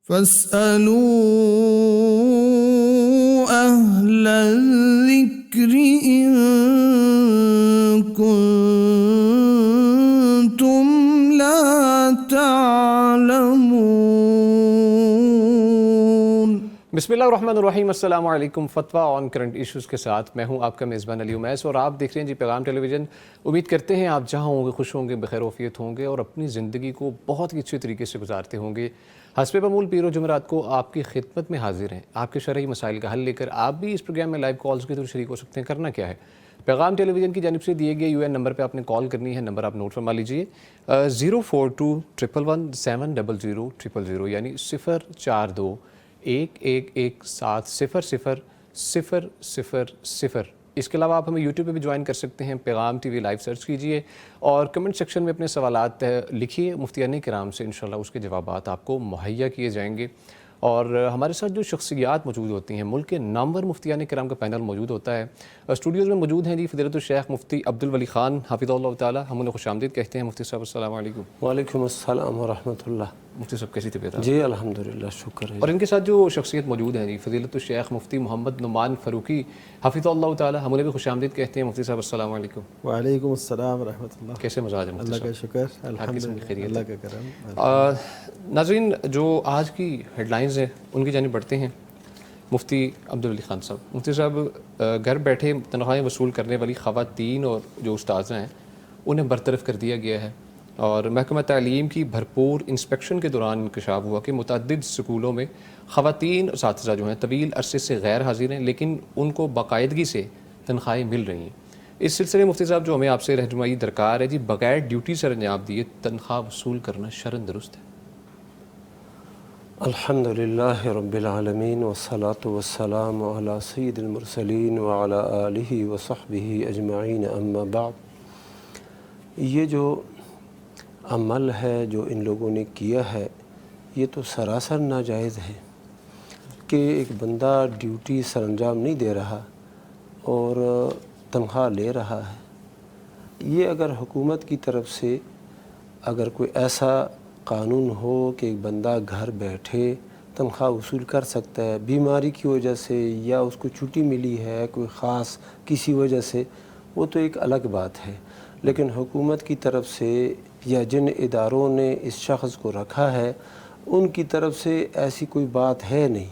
فاسألوا أهل الذكر إن كنتم لا تعلمون۔ بسم اللہ الرحمن الرحیم، السلام علیکم۔ فتویٰ آن کرنٹ ایشوز کے ساتھ میں ہوں آپ کا میزبان علی امیس، اور آپ دیکھ رہے ہیں پیغام ٹیلی ویژن۔ امید کرتے ہیں آپ جہاں ہوں گے خوش ہوں گے، بخیر وعافیت ہوں گے، اور اپنی زندگی کو بہت ہی اچھے طریقے سے گزارتے ہوں گے۔ حسب معمول پیر و جمعرات کو آپ کی خدمت میں حاضر ہیں، آپ کے شرعی مسائل کا حل لے کر۔ آپ بھی اس پروگرام میں لائیو کالز کے تھرو شریک ہو سکتے ہیں۔ کرنا کیا ہے، پیغام ٹیلی ویژن کی جانب سے دیے گئے UN نمبر پہ آپ نے کال کرنی ہے۔ نمبر آپ نوٹ فرما لیجئے، 04211170000، یعنی 04211170000۔ اس کے علاوہ آپ ہمیں یوٹیوب پہ بھی جوائن کر سکتے ہیں، پیغام ٹی وی لائیو سرچ کیجئے اور کمنٹ سیکشن میں اپنے سوالات لکھیے۔ مفتیان کرام سے انشاءاللہ اس کے جوابات آپ کو مہیا کیے جائیں گے۔ اور ہمارے ساتھ جو شخصیات موجود ہوتی ہیں، ملک کے نامور مفتیان کرام کا پینل موجود ہوتا ہے۔ اسٹوڈیوز میں موجود ہیں جی فضیلت الشیخ مفتی عبدالولی خان حفظہ اللہ تعالی، ہم انہیں خوش آمدید کہتے ہیں۔ مفتی صاحب السلام علیکم۔ وعلیکم السلام ورحمۃ اللہ۔ مفتی صاحب کیسی طبیعت ہے؟ جی الحمدللہ، شکر ہے۔ اور ان کے ساتھ جو شخصیت موجود ہیں جی فضیلت الشیخ مفتی محمد نعمان فاروقی حفظہ اللہ تعالی، ہم انہیں بھی خوش آمدید کہتے ہیں۔ مفتی صاحب السلام علیکم۔ وعلیکم السلام ورحمۃ اللہ۔ کیسے مزاج ہے مفتی اللہ کا صاحب؟ شکر، الحمدللہ، اللہ کا کرم۔ ناظرین، جو آج کی ہیڈ لائنز ہیں ان کی جانب بڑھتے ہیں۔ مفتی عبدالولی خان صاحب، مفتی صاحب گھر بیٹھے تنخواہیں وصول کرنے والی خواتین اور جو استاذہ ہیں انہیں برطرف کر دیا گیا ہے، اور محکمہ تعلیم کی بھرپور انسپیکشن کے دوران انکشاف ہوا کہ متعدد اسکولوں میں خواتین اساتذہ جو ہیں طویل عرصے سے غیر حاضر ہیں، لیکن ان کو باقاعدگی سے تنخواہیں مل رہی ہیں۔ اس سلسلے میں مفتی صاحب جو ہمیں آپ سے رہنمائی درکار ہے جی، بغیر ڈیوٹی سر انجام دیے تنخواہ وصول کرنا شرعاً درست ہے؟ الحمدللہ رب العالمین، والصلاة والسلام علی سید المرسلین وعلی آلہ وصحبہ اجمعین، اما بعد۔ یہ جو عمل ہے جو ان لوگوں نے کیا ہے، یہ تو سراسر ناجائز ہے کہ ایک بندہ ڈیوٹی سر انجام نہیں دے رہا اور تنخواہ لے رہا ہے۔ یہ اگر حکومت کی طرف سے اگر کوئی ایسا قانون ہو کہ ایک بندہ گھر بیٹھے تنخواہ وصول کر سکتا ہے، بیماری کی وجہ سے یا اس کو چھٹی ملی ہے کوئی خاص کسی وجہ سے، وہ تو ایک الگ بات ہے۔ لیکن حکومت کی طرف سے یا جن اداروں نے اس شخص کو رکھا ہے ان کی طرف سے ایسی کوئی بات ہے نہیں،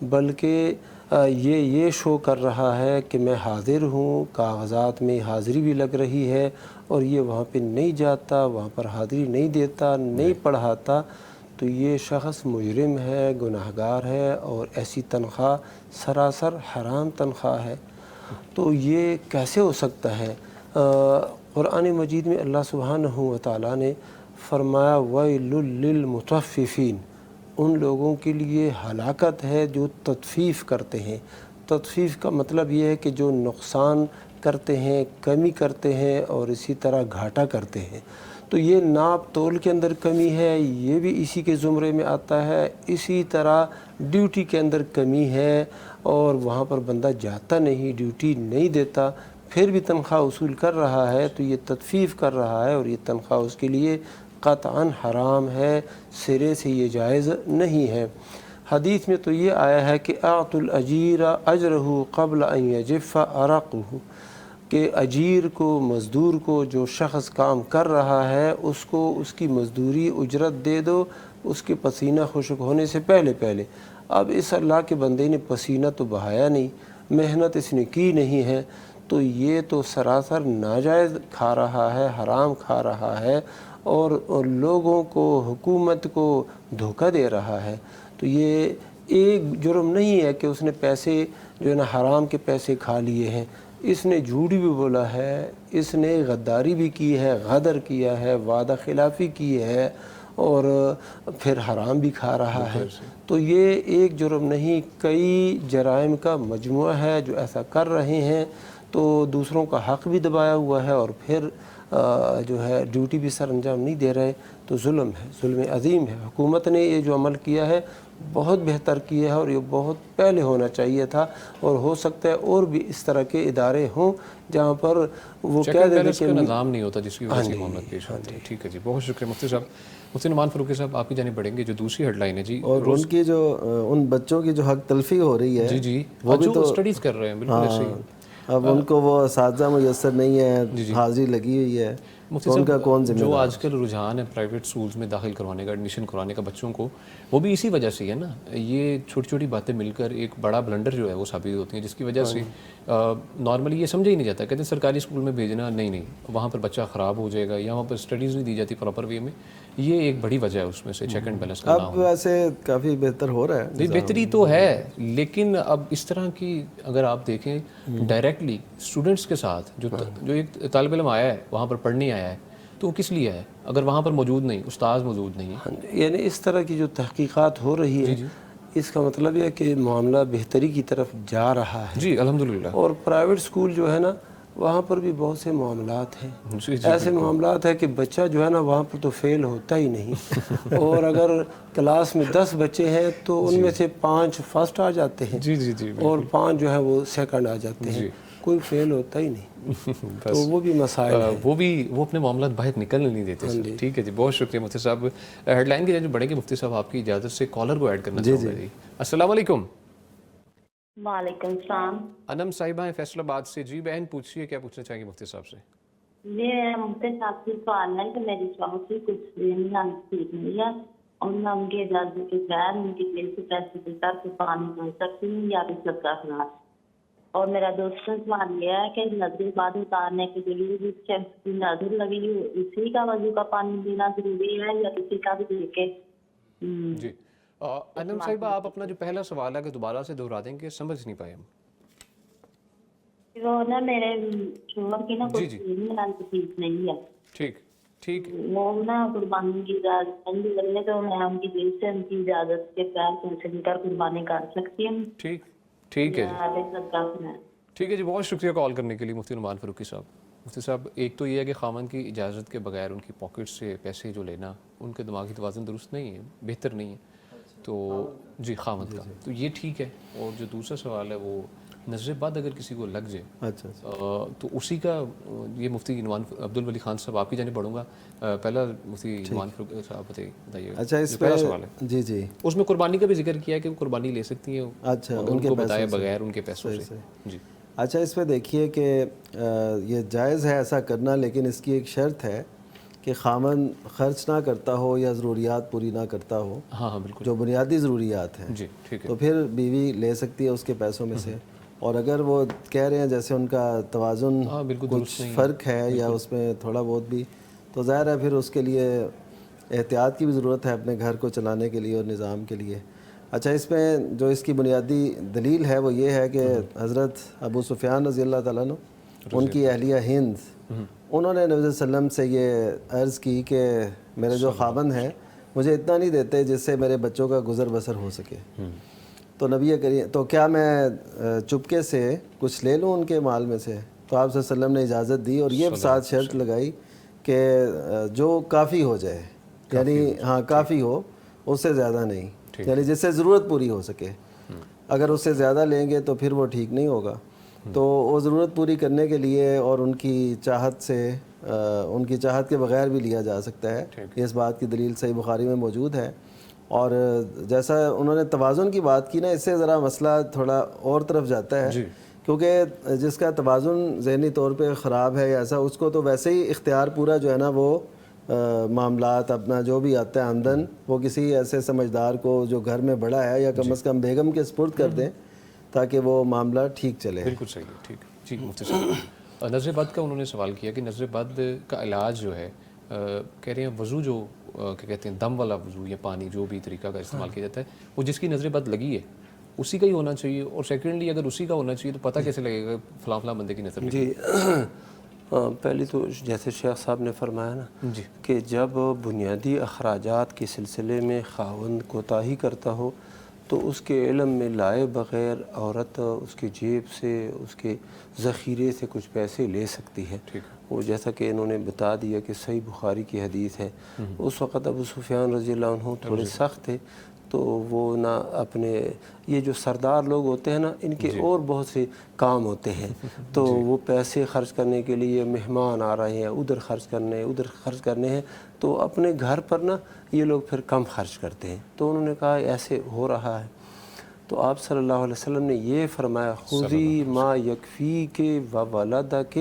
بلکہ یہ شو کر رہا ہے کہ میں حاضر ہوں، کاغذات میں حاضری بھی لگ رہی ہے، اور یہ وہاں پہ نہیں جاتا، وہاں پر حاضری نہیں دیتا، نہیں پڑھاتا، تو یہ شخص مجرم ہے، گناہگار ہے، اور ایسی تنخواہ سراسر حرام تنخواہ ہے۔ تو یہ کیسے ہو سکتا ہے؟ قرآن مجید میں اللہ سبحانہ و تعالیٰ نے فرمایا وَيْلٌ لِّلْمُطَفِّفِينَ، ان لوگوں کے لیے ہلاکت ہے جو تطفیف کرتے ہیں۔ تطفیف کا مطلب یہ ہے کہ جو نقصان کرتے ہیں، کمی کرتے ہیں، اور اسی طرح گھاٹا کرتے ہیں۔ تو یہ ناپ تول کے اندر کمی ہے، یہ بھی اسی کے زمرے میں آتا ہے۔ اسی طرح ڈیوٹی کے اندر کمی ہے، اور وہاں پر بندہ جاتا نہیں، ڈیوٹی نہیں دیتا، پھر بھی تنخواہ وصول کر رہا ہے، تو یہ تطفیف کر رہا ہے، اور یہ تنخواہ اس کے لیے قطعاً حرام ہے، سرے سے یہ جائز نہیں ہے۔ حدیث میں تو یہ آیا ہے کہ اعطوا الاجیر اجرہ قبل ان یجف عرقہ، کہ اجیر کو، مزدور کو، جو شخص کام کر رہا ہے اس کو اس کی مزدوری اجرت دے دو اس کے پسینہ خشک ہونے سے پہلے پہلے۔ اب اس اللہ کے بندے نے پسینہ تو بہایا نہیں، محنت اس نے کی نہیں ہے، تو یہ تو سراسر ناجائز کھا رہا ہے، حرام کھا رہا ہے، اور لوگوں کو، حکومت کو دھوکہ دے رہا ہے۔ تو یہ ایک جرم نہیں ہے کہ اس نے پیسے جو ہے نا حرام کے پیسے کھا لیے ہیں، اس نے جھوٹ بھی بولا ہے، اس نے غداری بھی کی ہے، غدر کیا ہے، وعدہ خلافی کی ہے، اور پھر حرام بھی کھا رہا ہے۔ تو یہ ایک جرم نہیں، کئی جرائم کا مجموعہ ہے جو ایسا کر رہے ہیں، تو دوسروں کا حق بھی دبایا ہوا ہے، اور پھر جو ہے ڈیوٹی بھی سر انجام نہیں دے رہے تو ظلم ہے، ظلم عظیم ہے۔ حکومت نے یہ جو عمل کیا ہے بہت بہتر کیا ہے اور یہ بہت پہلے ہونا چاہیے تھا، اور ہو سکتا ہے اور بھی اس طرح کے ادارے ہوں جہاں پر وہ کہہ دیں بیلنس کا نظام نہیں ہوتا جس کی وجہ سے معاملات پیش ہوتے ہیں۔ ٹھیک ہے جی، بہت شکریہ مفتی صاحب۔ مفتی نعمان فاروقی صاحب آپ کی جانب بڑھیں گے، جو دوسری ہیڈ لائن ہے جی، اور ان کی جو ان بچوں کی جو حق تلفی ہو رہی ہے جی جی وہ بھی جو تو اسٹڈیز کر رہے ہیں، بالکل ایسے ہی۔ اب ان کو وہ اساتذہ میسر نہیں ہے، حاضری لگی ہوئی ہے، مفتی تو ان کا کون صاحب ذمہ جو دار؟ آج کل رجحان ہے پرائیویٹ سکولز میں داخل کروانے کا، ایڈمیشن کروانے کا بچوں کو، وہ بھی اسی وجہ سے ہے نا، یہ چھوٹی چھوٹی باتیں مل کر ایک بڑا بلنڈر جو ہے وہ ثابت ہوتی ہیں، جس کی وجہ سے نارملی یہ سمجھا ہی نہیں جاتا، کہتے ہیں سرکاری اسکول میں بھیجنا نہیں، وہاں پر بچہ خراب ہو جائے گا یا وہاں پر اسٹڈیز نہیں دی جاتی پراپر وے میں، یہ ایک بڑی وجہ ہے اس میں سے چیک اینڈ بیلنس کا نہ اب ہونا۔ ویسے کافی بہتر ہو رہا ہے جی بہتری تو ہے، لیکن اب اس طرح کی اگر آپ دیکھیں ڈائریکٹلی اسٹوڈنٹس کے ساتھ جو ایک طالب علم آیا ہے وہاں پر پڑھنے آیا ہے تو وہ کس لیے ہے اگر وہاں پر موجود نہیں، استاذ موجود نہیں ہے؟ یعنی اس طرح کی جو تحقیقات ہو رہی ہے اس کا مطلب یہ ہے کہ معاملہ بہتری کی طرف جا رہا ہے۔ جی الحمدللہ۔ اور پرائیویٹ اسکول جو ہے نا وہاں پر بھی بہت سے معاملات ہیں، ایسے معاملات ہیں کہ بچہ جو ہے نا وہاں پر تو فیل ہوتا ہی نہیں، اور اگر کلاس میں 10 بچے ہیں تو ان میں سے 5 فرسٹ آ جاتے ہیں اور 5 جو ہے وہ سیکنڈ آ جاتے ہیں، کوئی فیل ہوتا ہی نہیں۔ تو وہ بھی مسائل ہیں، وہ اپنے معاملات باہر نکلنے نہیں دیتے سر۔ ٹھیک ہے جی، بہت شکریہ مفتی صاحب۔ ہیڈ لائن کی جو بڑھیں گے مفتی صاحب آپ کی اجازت سے کالر کو ایڈ کرنا چاہوں گا جی۔ السلام علیکم۔ وعلیکم السلام۔ انم صاحبہ ہیں فیصل آباد سے۔ جی بہن پوچھیے، کیا پوچھنا چاہیں گے مفتی صاحب سے؟ یہ مفتی صاحب سے سوال ہے کہ میری شوہر کی کچھ دن ٹھیک نہیں ہے اور میں ان کی اجازت کے بغیر ان کی جیل سے پیسے دے کر پانی بھر سکتی ہوں یا بھی صدقہ خیرات؟ اور میرا دوسرا سوال یہ ہے کہ نظر بد اتارنے کے لیے جس شخص کی نظر لگی ہو اسی کا وضو کا پانی دینا ضروری ہے یا کسی کا بھی دے کے؟ جی انم صاحبہ آپ اپنا جو پہلا سوال ہے کہ دوبارہ سے دہرا دیں کہ سمجھ نہیں پائے ہم۔ وہ نا میرے شوہر کی نا کچھ ٹھیک نہیں ہے، ٹھیک وہ نا قربانی کی اجازت نہیں لگنے تو میں ان کی جیل سے ان کی اجازت کے بغیر پیسے دے کر قربانی کر سکتی ہوں؟ ٹھیک ہے جی، ٹھیک ہے جی، بہت شکریہ کال کرنے کے لیے مفتی نعمان فاروقی صاحب۔ مفتی صاحب ایک تو یہ ہے کہ خاوند کی اجازت کے بغیر ان کی پاکٹ سے پیسے جو لینا ان کے دماغی توازن درست نہیں ہے، بہتر نہیں ہے، تو جی خاوند کا تو یہ ٹھیک ہے۔ اور جو دوسرا سوال ہے وہ نظر بد اگر کسی کو لگ جائے تو اسی کا یہ مفتی نعمان عبدالولی خان صاحب آپ کی جانب بڑھوں گا۔ پہلا مفتی نعمان فاروقی صاحب بتائیے۔ اچھا اس پہلا سوال ہے جی اس میں قربانی کا بھی ذکر کیا ہے کہ وہ قربانی لے سکتی ہیں، اچھا ان کو بتایا بغیر ان کے پیسوں سے۔ جی اچھا اس پہ دیکھیے کہ یہ جائز ہے ایسا کرنا، لیکن اس کی ایک شرط ہے کہ خامن خرچ نہ کرتا ہو یا ضروریات پوری نہ کرتا ہو، ہاں بالکل، جو بنیادی ضروریات ہیں، جی ٹھیک ہے، تو پھر بیوی لے سکتی ہے اس کے پیسوں میں سے۔ اور اگر وہ کہہ رہے ہیں جیسے ان کا توازن کچھ فرق ہے یا اس میں تھوڑا بہت بھی، تو ظاہر ہے پھر اس کے لیے احتیاط کی بھی ضرورت ہے اپنے گھر کو چلانے کے لیے اور نظام کے لیے۔ اچھا اس میں جو اس کی بنیادی دلیل ہے وہ یہ ہے کہ حضرت ابو سفیان رضی اللہ تعالیٰ عنہ ان کی اہلیہ ہند، انہوں نے نبی صلی اللہ علیہ وسلم سے یہ عرض کی کہ میرے جو خاوند ہیں مجھے اتنا نہیں دیتے جس سے میرے بچوں کا گزر بسر ہو سکے، تو نبی کریم تو کیا میں چپکے سے کچھ لے لوں ان کے مال میں سے؟ تو آپ صلی اللہ علیہ وسلم نے اجازت دی اور یہ ساتھ شرط لگائی کہ جو کافی ہو جائے، یعنی ہاں کافی ہو، اس سے زیادہ نہیں، یعنی جس سے ضرورت پوری ہو سکے۔ اگر اس سے زیادہ لیں گے تو پھر وہ ٹھیک نہیں ہوگا، تو وہ ضرورت پوری کرنے کے لیے اور ان کی چاہت سے ان کی چاہت کے بغیر بھی لیا جا سکتا ہے، اس بات کی دلیل صحیح بخاری میں موجود ہے۔ اور جیسا انہوں نے توازن کی بات کی نا، اس سے ذرا مسئلہ تھوڑا اور طرف جاتا ہے، کیونکہ جس کا توازن ذہنی طور پہ خراب ہے یا ایسا، اس کو تو ویسے ہی اختیار پورا جو ہے نا وہ معاملات اپنا جو بھی آتا ہے آمدن وہ کسی ایسے سمجھدار کو جو گھر میں بڑا ہے یا کم از کم بیگم کے سپرد کر دیں تاکہ وہ معاملہ ٹھیک چلے۔ بالکل صحیح ہے، ٹھیک جی مفتی صاحب۔ نظر بد کا انہوں نے سوال کیا کہ نظر بد کا علاج جو ہے کہہ رہے ہیں وضو جو کیا کہتے ہیں دم والا وضو یا پانی جو بھی طریقہ کا استعمال کیا جاتا ہے وہ جس کی نظر بد لگی ہے اسی کا ہی ہونا چاہیے، اور سیکنڈلی اگر اسی کا ہونا چاہیے تو پتہ کیسے لگے گا فلاں فلاں بندے کی نظر لگی؟ جی پہلی تو جیسے شیخ صاحب نے فرمایا نا کہ جب بنیادی اخراجات کے سلسلے میں خاوند کوتاہی کرتا ہو تو اس کے علم میں لائے بغیر عورت اس کی جیب سے اس کے ذخیرے سے کچھ پیسے لے سکتی ہے، وہ جیسا کہ انہوں نے بتا دیا کہ صحیح بخاری کی حدیث ہے، اس وقت ابو سفیان رضی اللہ عنہ تھوڑے سخت تھے، تو وہ نہ اپنے یہ جو سردار لوگ ہوتے ہیں نا، ان کے اور بہت سے کام ہوتے ہیں، تو وہ پیسے خرچ کرنے کے لیے مہمان آ رہے ہیں، ادھر خرچ کرنے ہیں، تو اپنے گھر پر نا یہ لوگ پھر کم خرچ کرتے ہیں، تو انہوں نے کہا ایسے ہو رہا ہے، تو آپ صلی اللہ علیہ وسلم نے یہ فرمایا خذی ما یکفیک و ولدک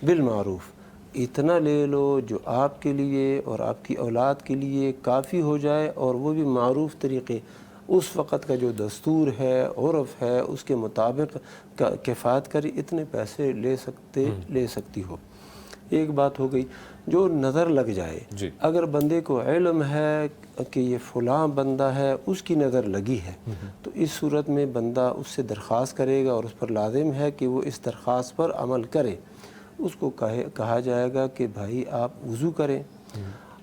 بالمعروف، اتنا لے لو جو آپ کے لیے اور آپ کی اولاد کے لیے کافی ہو جائے، اور وہ بھی معروف طریقے، اس وقت کا جو دستور ہے، عرف ہے، اس کے مطابق کفایت کری، اتنے پیسے لے سکتی ہو۔ ایک بات ہو گئی جو نظر لگ جائے، اگر بندے کو علم ہے کہ یہ فلاں بندہ ہے، اس کی نظر لگی ہے، تو اس صورت میں بندہ اس سے درخواست کرے گا اور اس پر لازم ہے کہ وہ اس درخواست پر عمل کرے۔ اس کو کہا جائے گا کہ بھائی آپ وضو کریں،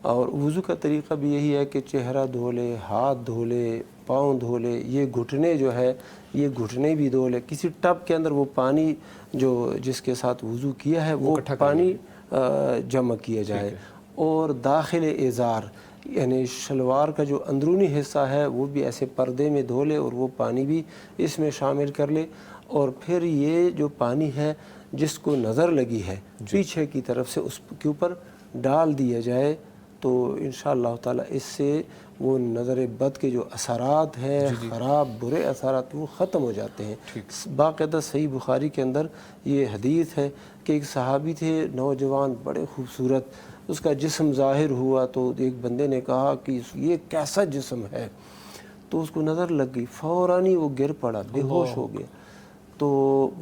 اور وضو کا طریقہ بھی یہی ہے کہ چہرہ دھو لے، ہاتھ دھو لے، پاؤں دھو لے، یہ گھٹنے جو ہے یہ گھٹنے بھی دھو لے، کسی ٹب کے اندر وہ پانی جو جس کے ساتھ وضو کیا ہے وہ پانی جمع کیا جائے، اور داخل ازار یعنی شلوار کا جو اندرونی حصہ ہے وہ بھی ایسے پردے میں دھو لے، اور وہ پانی بھی اس میں شامل کر لے، اور پھر یہ جو پانی ہے جس کو نظر لگی ہے پیچھے کی طرف سے اس کے اوپر ڈال دیا جائے، تو انشاءاللہ تعالی اس سے وہ نظر بد کے جو اثرات ہیں، خراب برے اثرات، وہ ختم ہو جاتے ہیں۔ باقاعدہ صحیح بخاری کے اندر یہ حدیث ہے کہ ایک صحابی تھے نوجوان، بڑے خوبصورت، اس کا جسم ظاہر ہوا تو ایک بندے نے کہا کہ یہ کیسا جسم ہے، تو اس کو نظر لگ گئی، فوراً ہی وہ گر پڑا، بے ہوش ہو گیا۔ تو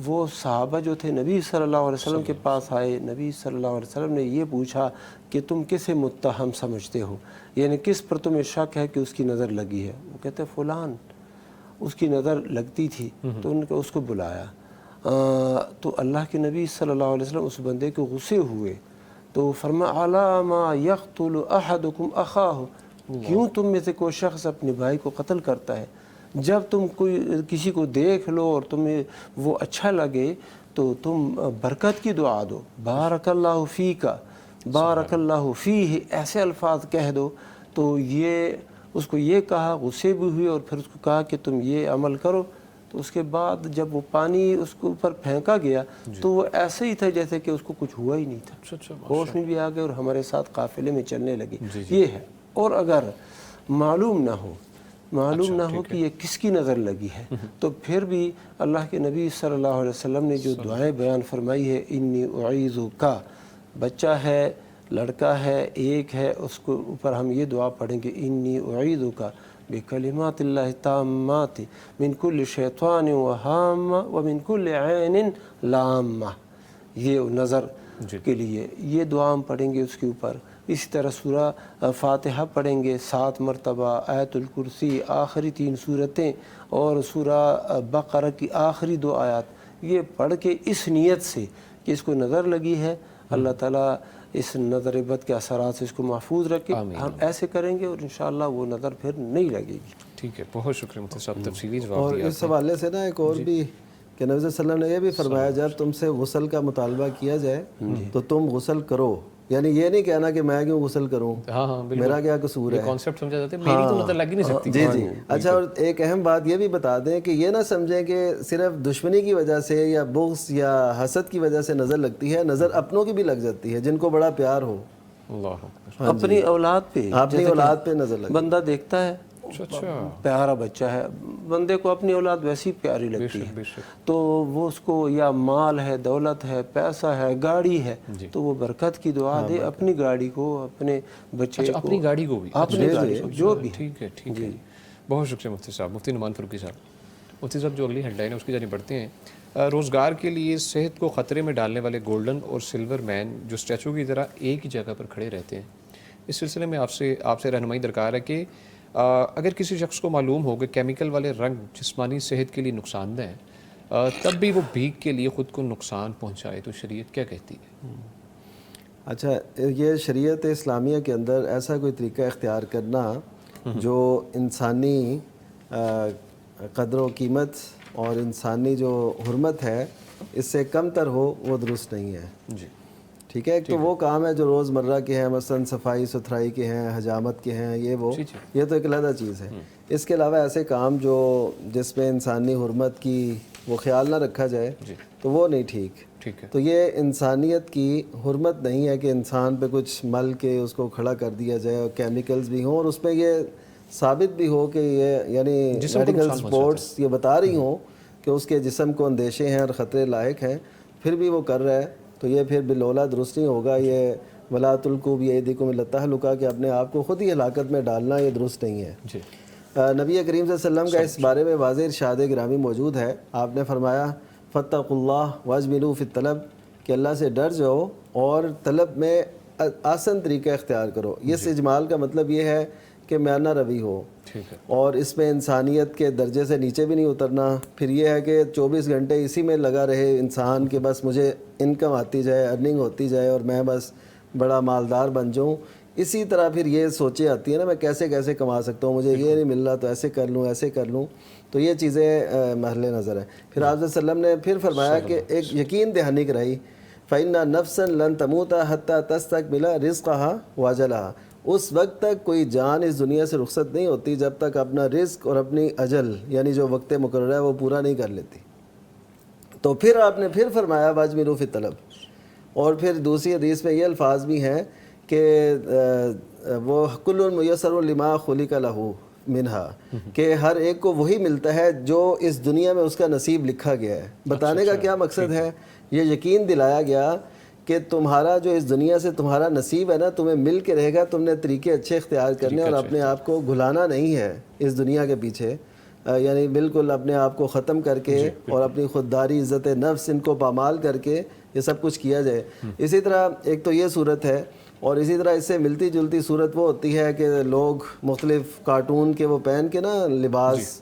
وہ صحابہ جو تھے نبی صلی اللہ علیہ وسلم کے پاس آئے، نبی صلی اللہ علیہ وسلم نے یہ پوچھا کہ تم کسے متہم سمجھتے ہو، یعنی کس پر تمہیں شک ہے کہ اس کی نظر لگی ہے؟ وہ کہتے فلان اس کی نظر لگتی تھی، تو ان نے اس کو بلایا، تو اللہ کے نبی صلی اللہ علیہ وسلم اس بندے کو غصے ہوئے، تو فرمایا الا ما یقتل احدکم اخاہ، کیوں تم میں سے کوئی شخص اپنے بھائی کو قتل کرتا ہے؟ جب تم کسی کو دیکھ لو اور تمہیں وہ اچھا لگے تو تم برکت کی دعا دو، بارک اللہ فیک، بارک اللہ فیہ، ایسے الفاظ کہہ دو۔ تو یہ اس کو یہ کہا، غصے بھی ہوئے، اور پھر اس کو کہا کہ تم یہ عمل کرو۔ تو اس کے بعد جب وہ پانی اس کے اوپر پھینکا گیا تو وہ ایسے ہی تھا جیسے کہ اس کو کچھ ہوا ہی نہیں تھا، ہوش میں بھی آ گئے اور ہمارے ساتھ قافلے میں چلنے لگے۔ یہ ہے، اور اگر معلوم نہ ہو کہ یہ کس کی نظر لگی ہے، تو پھر بھی اللہ کے نبی صلی اللہ علیہ وسلم نے جو دعائیں بیان فرمائی ہے، انی اعیذک، بچہ ہے، لڑکا ہے، ایک ہے، اس کو اوپر ہم یہ دعا پڑھیں گے، انی اعیذک بکلمات اللہ التامات من کل شیطان وہامہ ومن کل عین لامہ، یہ نظر کے لیے یہ دعا ہم پڑھیں گے اس کے اوپر۔ اسی طرح سورہ فاتحہ پڑھیں گے 7 مرتبہ، آیت الکرسی، آخری 3 سورتیں، اور سورہ بقرہ کی آخری 2 آیات، یہ پڑھ کے اس نیت سے کہ اس کو نظر لگی ہے، اللہ تعالیٰ اس نظر بد کے اثرات سے اس کو محفوظ رکھے، ہم ایسے کریں گے اور انشاءاللہ وہ نظر پھر نہیں لگے گی۔ ٹھیک ہے، بہت شکریہ مفتی صاحب، تفصیلی جواب اور دیا۔ اس حوالے سے نا ایک اور بھی کہ نبی صلی اللہ علیہ وسلم نے یہ بھی فرمایا جب تم سے غسل کا مطالبہ کیا جائے تو تم غسل کرو، یعنی یہ نہیں کہنا کہ میں کیوں غسل کروں، میرا کیا قصور ہے، کانسیپٹ سمجھا جاتا ہے، میری تو نظر لگ ہی نہیں سکتی۔ جی اچھا، اور ایک اہم بات یہ بھی بتا دیں کہ یہ نہ سمجھیں کہ صرف دشمنی کی وجہ سے یا بغض یا حسد کی وجہ سے نظر لگتی ہے، نظر اپنوں کی بھی لگ جاتی ہے جن کو بڑا پیار ہو، اپنی اولاد پہ، اپنی اولاد پہ نظر لگتی ہے۔ بندہ دیکھتا ہے پیارا بچہ ہے، بندے کو اپنی اولاد ویسی پیاری لگتی ہے، تو وہ اس کو یا مال ہے، دولت ہے، پیسہ ہے، گاڑی ہے، تو وہ برکت کی دعا دے اپنی گاڑی کو، اپنے بچے کو، اپنی گاڑی کو بھی، اپنی گاڑی کو، جو بھی۔ ٹھیک ہے، ٹھیک ہے، بہت شکریہ مفتی صاحب، مفتی نعمان فاروقی صاحب۔ مفتی صاحب جو اگلی ہیڈ لائن ہے اس کی جانب بڑھتے ہیں۔ روزگار کے لیے صحت کو خطرے میں ڈالنے والے گولڈن اور سلور مین جو اسٹیچو کی طرح ایک ہی جگہ پر کھڑے رہتے ہیں، اس سلسلے میں آپ سے رہنمائی درکار ہے کہ اگر کسی شخص کو معلوم ہو کہ کیمیکل والے رنگ جسمانی صحت کے لیے نقصان دہ ہیں، تب بھی وہ بھیگ کے لیے خود کو نقصان پہنچائے، تو شریعت کیا کہتی ہے؟ اچھا، یہ شریعت اسلامیہ کے اندر ایسا کوئی طریقہ اختیار کرنا جو انسانی قدر و قیمت اور انسانی جو حرمت ہے اس سے کم تر ہو، وہ درست نہیں ہے۔ جی ٹھیک ہے. ایک تو وہ کام ہے جو روزمرہ کے ہیں، مثلا صفائی ستھرائی کے ہیں، حجامت کے ہیں، یہ وہ، یہ تو ایک علیحدہ چیز ہے. اس کے علاوہ ایسے کام جو جس میں انسانی حرمت کی وہ خیال نہ رکھا جائے تو وہ نہیں ٹھیک. تو یہ انسانیت کی حرمت نہیں ہے کہ انسان پہ کچھ مل کے اس کو کھڑا کر دیا جائے اور کیمیکلز بھی ہوں اور اس میں یہ ثابت بھی ہو کہ یہ یعنی میڈیکل سپورٹس یہ بتا رہی ہوں کہ اس کے جسم کو اندیشے ہیں اور خطرے لاحق ہیں، پھر بھی وہ کر رہا ہے، تو یہ پھر بالولا درست نہیں ہوگا. یہ ولا تلقوا بایدیکم الی التہلکہ کہ اپنے آپ کو خود ہی ہلاکت میں ڈالنا، یہ درست نہیں ہے. نبی کریم صلی اللہ علیہ وسلم کا اس بارے میں واضح ارشاد گرامی موجود ہے. آپ نے فرمایا فاتقوا اللہ واجملوا فی الطلب کہ اللہ سے ڈر جاؤ اور طلب میں آسان طریقہ اختیار کرو. اس اجمال کا مطلب یہ ہے کہ میانہ روی ہو اور اس میں انسانیت کے درجے سے نیچے بھی نہیں اترنا. پھر یہ ہے کہ 24 گھنٹے اسی میں لگا رہے انسان کہ بس مجھے انکم آتی جائے، ارننگ ہوتی جائے اور میں بس بڑا مالدار بن جاؤں. اسی طرح پھر یہ سوچیں آتی ہیں نا میں کیسے کما سکتا ہوں، مجھے یہ نہیں مل رہا تو ایسے کر لوں. تو یہ چیزیں محل نظر ہیں. پھر آپ صلی اللہ علیہ وسلم نے پھر فرمایا کہ ایک یقین دہانی کرائی فَإِنَّ نَفْسًا لَن تَمُوتَ حَتَّى تَسْتَكْمِلَ رِزْقَهَا وَأَجَلَهَا. اس وقت تک کوئی جان اس دنیا سے رخصت نہیں ہوتی جب تک اپنا رزق اور اپنی اجل یعنی جو وقت مقررہ ہے وہ پورا نہیں کر لیتی. تو پھر آپ نے پھر فرمایا واجملوا فی الطلب. اور پھر دوسری حدیث میں یہ الفاظ بھی ہیں کہ وہ کل میسر لما خلق لہ منہا کہ ہر ایک کو وہی ملتا ہے جو اس دنیا میں اس کا نصیب لکھا گیا ہے. بتانے کا کیا مقصد ہے؟ یہ یقین دلایا گیا کہ تمہارا جو اس دنیا سے تمہارا نصیب ہے نا تمہیں مل کے رہے گا. تم نے طریقے اچھے اختیار کرنے اور اپنے آپ کو گھلانا نہیں ہے اس دنیا کے پیچھے، یعنی بالکل اپنے آپ کو ختم کر کے اور اپنی خودداری، عزت نفس ان کو پامال کر کے یہ سب کچھ کیا جائے. اسی طرح ایک تو یہ صورت ہے اور اسی طرح اس سے ملتی جلتی صورت وہ ہوتی ہے کہ لوگ مختلف کارٹون کے وہ پہن کے نا لباس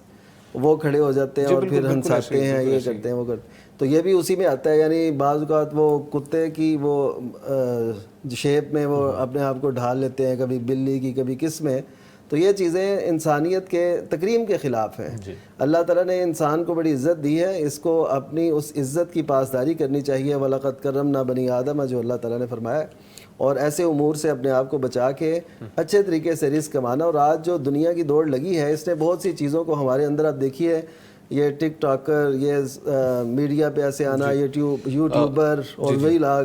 وہ کھڑے ہو جاتے ہیں اور پھر ہنساتے ہیں، یہ کرتے ہیں وہ کرتے ہیں. تو یہ بھی اسی میں آتا ہے، یعنی بعض اوقات وہ کتے کی وہ شیپ میں وہ اپنے آپ کو ڈھال لیتے ہیں، کبھی بلی کی کبھی کس میں. تو یہ چیزیں انسانیت کے تکریم کے خلاف ہیں. اللہ تعالیٰ نے انسان کو بڑی عزت دی ہے، اس کو اپنی اس عزت کی پاسداری کرنی چاہیے. وَلَقَدْ كَرَّمْنَا بَنِي آدَمَ جو اللہ تعالیٰ نے فرمایا، اور ایسے امور سے اپنے آپ کو بچا کے اچھے طریقے سے رزق کمانا. اور آج جو دنیا کی دوڑ لگی ہے اس نے بہت سی چیزوں کو ہمارے اندر آپ دیکھیے، یہ ٹک ٹاکر، یہ میڈیا پہ ایسے آنا، یوٹیوبر اور ویلاگ،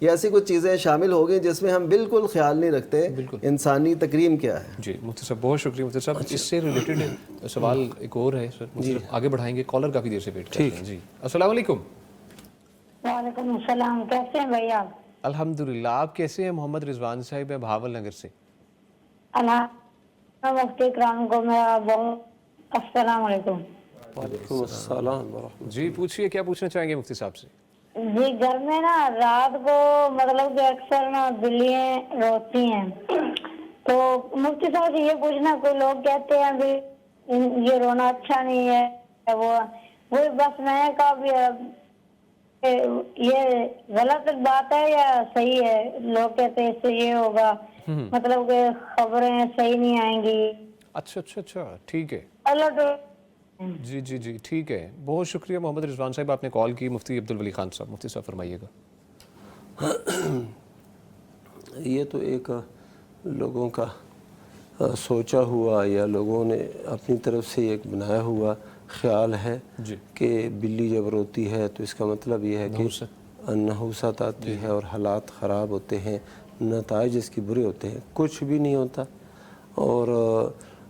یہ ایسی کچھ چیزیں شامل ہو گئی جس میں ہم بالکل خیال نہیں رکھتے انسانی تکریم کیا ہے. جی مفتی صاحب بہت شکریہ. مفتی صاحب اس سے ریلیٹڈ سوال ایک اور ہے سر، آگے بڑھائیں گے. کالر کافی دیر سے ویٹ کر رہے ہیں. جی السلام علیکم. وعلیکم السلام، کیسے ہیں بھائی آپ؟ الحمدللہ. آپ کیسے ہیں؟ محمد رضوان صاحب ہے بہاول نگر سے. مفتی کرام کو میرا بہت السلام علیکم. وعلیکم السلام ورحمۃ. جی پوچھیے، کیا پوچھنا چاہیں گے مفتی صاحب سے؟ جی گھر میں نا رات کو مطلب کہ اکثر نا بلیاں روتی ہیں، تو مفتی صاحب سے یہ پوچھنا، کوئی لوگ کہتے ہیں بھی یہ رونا اچھا نہیں ہے، وہ بس میں نے کہا بھی یہ غلط بات ہے یا صحیح ہے؟ لوگ کہتے ہیں اس سے یہ ہوگا، مطلب کہ خبریں صحیح نہیں آئیں گی. اچھا ٹھیک ہے. اللہ جی جی جی ٹھیک ہے. بہت شکریہ محمد رضوان صاحب، آپ نے کال کی. مفتی عبدالولی خان صاحب، مفتی صاحب فرمائیے گا. یہ تو ایک لوگوں کا سوچا ہوا یا لوگوں نے اپنی طرف سے ایک بنایا ہوا خیال ہے کہ بلی جب روتی ہے تو اس کا مطلب یہ ہے کہ نحوست آتی ہے اور حالات خراب ہوتے ہیں، نتائج اس کی برے ہوتے ہیں. کچھ بھی نہیں ہوتا. اور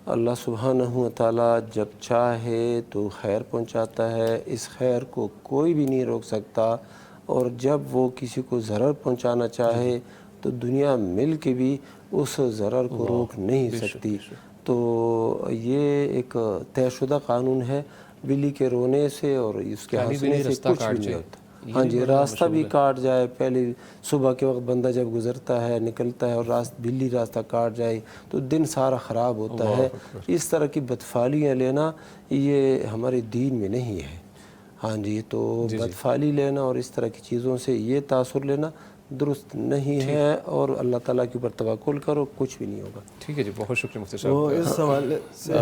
اللہ سبحانہ و تعالیٰ جب چاہے تو خیر پہنچاتا ہے، اس خیر کو کوئی بھی نہیں روک سکتا. اور جب وہ کسی کو ضرر پہنچانا چاہے تو دنیا مل کے بھی اس ضرر کو روک نہیں سکتی. تو یہ ایک طے شدہ قانون ہے. بلی کے رونے سے اور اس کے ہنسنے سے کچھ بھی نہیں ہوتا. ہاں جی، راستہ بھی کاٹ جائے، پہلے صبح کے وقت بندہ جب گزرتا ہے نکلتا ہے اور بلی راستہ کاٹ جائے تو دن سارا خراب ہوتا ہے. اس طرح کی بدفعلیاں لینا یہ ہمارے دین میں نہیں ہے. ہاں جی، تو بدفعلی لینا اور اس طرح کی چیزوں سے یہ تاثر لینا درست نہیں ہے. اور اللہ تعالیٰ کے اوپر توکل کرو، کچھ بھی نہیں ہوگا. ٹھیک ہے جی، بہت شکریہ مفتی صاحب.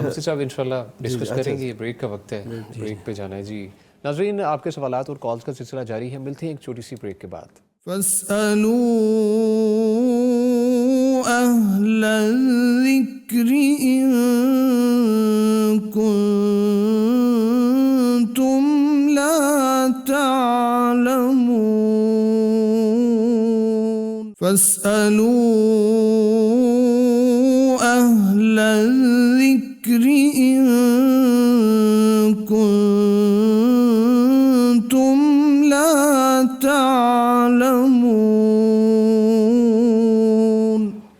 مفتی صاحب انشاءاللہ ڈسکس کریں گے. بریک کا وقت ہے، بریک پہ جانا ہے. جی ناظرین، آپ کے سوالات اور کالز کا سلسلہ جاری ہے. ملتے ہیں ایک چھوٹی سی بریک کے بعد. فاسألوا أهل الذكر إن كنتم لا تعلمون فاسألوا أهل الذكر إن كنتم لا تعلمون.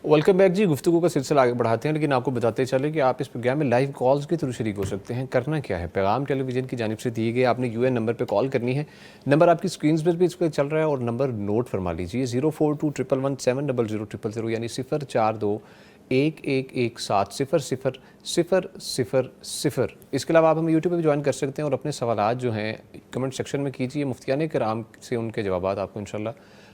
ویلکم بیک جی. گفتگو کا سلسلہ آگے بڑھاتے ہیں، لیکن آپ کو بتاتے چلیں کہ آپ اس پروگرام میں لائیو کالز کے تھرو شریک ہو سکتے ہیں. کرنا کیا ہے، پیغام ٹیلی ویژن کی جانب سے دیے گئے آپ نے UN نمبر پہ کال کرنی ہے. نمبر آپ کی اسکرینز پر بھی اس پہ چل رہا ہے، اور نمبر نوٹ فرما لیجیے 0421117000 یعنی 04211170000. اس کے علاوہ آپ ہمیں یوٹیوب پہ بھی جوائن کر سکتے ہیں اور اپنے سوالات جو ہیں کمنٹ سیکشن میں کیجیے. مفتیان کرام سے ان کے جوابات آپ کو انشاءاللہ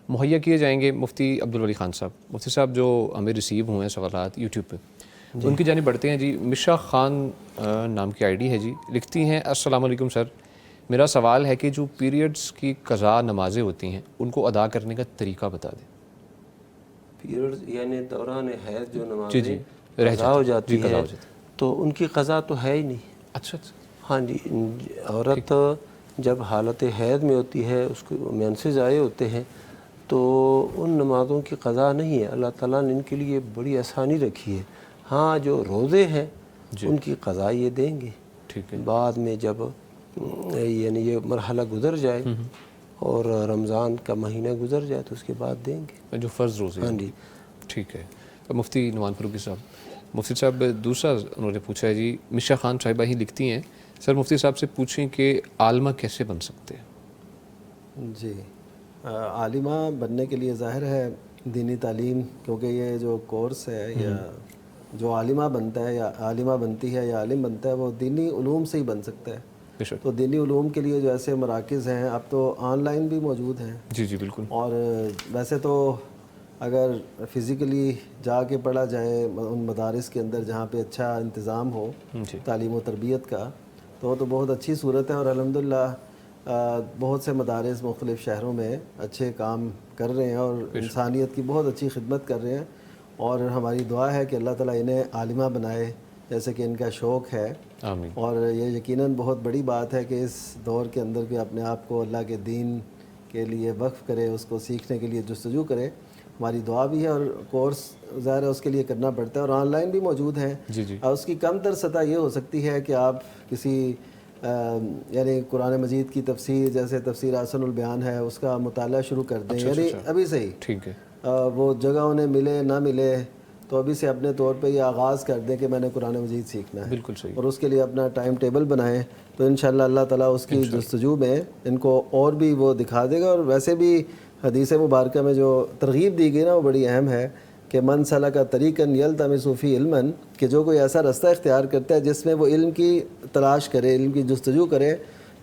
مہیا کیے جائیں گے. مفتی عبدالولی خان صاحب، مفتی صاحب جو ہمیں ریسیو ہوئے ہیں سوالات یوٹیوب پہ، ان کی جانب بڑھتے ہیں جی. مشا خان نام کی ID ہے جی، لکھتی ہیں السلام علیکم سر، میرا سوال ہے کہ جو پیریڈز کی قضا نمازیں ہوتی ہیں ان کو ادا کرنے کا طریقہ بتا دیں. پیریڈز یعنی دوران حیض جو نمازیں جی قضا ہو جاتی ہے تو ان کی قضا تو ہے ہی نہیں. اچھا. ہاں جی، عورت جب حالت حیض میں ہوتی ہے، اس کو مینسز آئے ہوتے ہیں، تو ان نمازوں کی قضا نہیں ہے. اللہ تعالیٰ نے ان کے لیے بڑی آسانی رکھی ہے. ہاں جو روزے ہیں ان کی قضا یہ دیں گے بعد میں، جب یعنی یہ مرحلہ گزر جائے اور رمضان کا مہینہ گزر جائے تو اس کے بعد دیں گے جو فرض روزے. ہاں جی ٹھیک ہے. مفتی نعمان فاروقی صاحب، مفتی صاحب دوسرا انہوں نے پوچھا ہے جی، مشا خان صاحبہ ہی لکھتی ہیں سر مفتی صاحب سے پوچھیں کہ عالمہ کیسے بن سکتے ہیں. جی، عالمہ بننے کے لیے ظاہر ہے دینی تعلیم، کیونکہ یہ جو کورس ہے یا جو عالمہ بنتا ہے یا عالمہ بنتی ہے یا عالم بنتا ہے وہ دینی علوم سے ہی بن سکتا ہے. تو دینی علوم کے لیے جو ایسے مراکز ہیں اب تو آن لائن بھی موجود ہیں. جی جی بالکل. اور ویسے تو اگر فزیکلی جا کے پڑھا جائے ان مدارس کے اندر جہاں پہ اچھا انتظام ہو تعلیم و تربیت کا، تو بہت اچھی صورت ہے. اور الحمدللہ بہت سے مدارس مختلف شہروں میں اچھے کام کر رہے ہیں اور انسانیت کی بہت اچھی خدمت کر رہے ہیں. اور ہماری دعا ہے کہ اللہ تعالیٰ انہیں عالمہ بنائے جیسے کہ ان کا شوق ہے. آمین. اور یہ یقیناً بہت بڑی بات ہے کہ اس دور کے اندر بھی اپنے آپ کو اللہ کے دین کے لیے وقف کرے، اس کو سیکھنے کے لیے جستجو کرے. ہماری دعا بھی ہے. اور کورس ظاہر ہے اس کے لیے کرنا پڑتا ہے، اور آن لائن بھی موجود ہیں. اور اس کی کم تر سطح یہ ہو سکتی ہے کہ آپ کسی یعنی قرآن مجید کی تفسیر، جیسے تفسیر احسن البیان ہے، اس کا مطالعہ شروع کر دیں. یعنی ابھی سے ہی ٹھیک ہے، وہ جگہ انہیں ملے نہ ملے تو ابھی سے اپنے طور پہ یہ آغاز کر دیں کہ میں نے قرآن مجید سیکھنا ہے. بالکل صحیح. اور اس کے لیے اپنا ٹائم ٹیبل بنائیں تو انشاءاللہ اللہ تعالیٰ اس کی جستجو میں ان کو اور بھی وہ دکھا دے گا. اور ویسے بھی حدیث مبارکہ میں جو ترغیب دی گئی نا وہ بڑی اہم ہے کہ من سلک طریقا یلتمس فیہ علما، کہ جو کوئی ایسا رستہ اختیار کرتا ہے جس میں وہ علم کی تلاش کرے، علم کی جستجو کرے،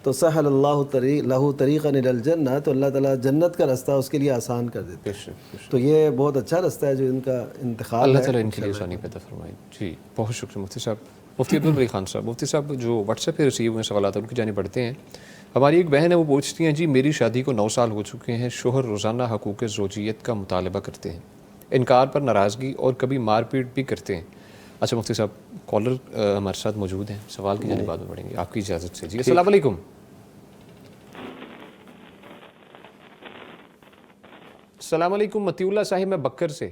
تو سہل اللہ لہ طریقا الی الجنہ، تو اللہ تعالیٰ جنت کا رستہ اس کے لیے آسان کر دیتے ہیں. تو یہ بہت اچھا رستہ ہے جو ان کا انتخاب ہے. اللہ تعالیٰ ان کے لیے آسانی پیدا فرمائے. جی بہت شکریہ مفتی صاحب. مفتی عبدالولی خان صاحب، مفتی صاحب جو واٹس ایپ پہ ریسیو ہوئے سوالات ہیں ان کی جانب بڑھتے ہیں. ہماری ایک بہن ہے، وہ پوچھتی ہیں جی میری شادی کو 9 سال ہو چکے ہیں، شوہر روزانہ حقوق زوجیت کا مطالبہ کرتے ہیں، انکار پر ناراضگی اور کبھی مار پیٹ بھی کرتے ہیں. اچھا مفتی صاحب کالر ہمارے ساتھ موجود ہیں، سوال کی جانب بعد میں بڑھیں گے آپ کی اجازت سے. جی السلام علیکم. السلام علیکم متی اللہ صاحب، میں بکر سے.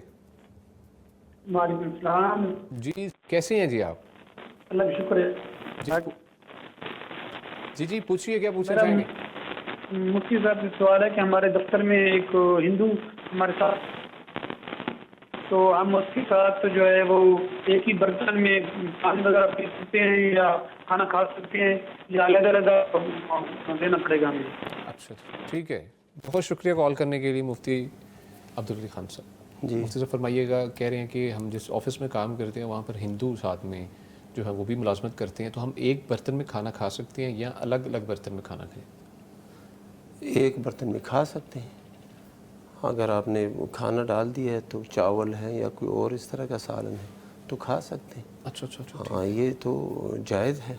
وعلیکم السلام. جی کیسے ہیں جی آپ؟ اللہ کا شکر ہے. جی پوچھیے، کیا پوچھنا چاہیں گے؟ مفتی صاحب سے سوال ہے کہ ہمارے دفتر میں ایک ہندو ہمارے ساتھ، تو ہم اس کے ساتھ جو ہے وہ ایک ہی برتن میں پانی وغیرہ پی سکتے ہیں یا کھانا کھا سکتے ہیں یا علیحدہ علیحدہ دینا پڑے گا ہمیں؟ اچھا ٹھیک ہے، بہت شکریہ کال کرنے کے لیے مفتی عبدالولی خان صاحب. جی مفتی صاحب فرمائیے گا، کہہ رہے ہیں کہ ہم جس آفس میں کام کرتے ہیں وہاں پر ہندو ساتھ میں جو ہے وہ بھی ملازمت کرتے ہیں، تو ہم ایک برتن میں کھانا کھا سکتے ہیں یا الگ الگ برتن میں کھانا کھائیں؟ ایک برتن میں کھا سکتے ہیں. اگر آپ نے کھانا ڈال دیا ہے تو چاول ہے یا کوئی اور اس طرح کا سالن ہے تو کھا سکتے ہیں. اچھا. ہاں یہ تو جائز ہے،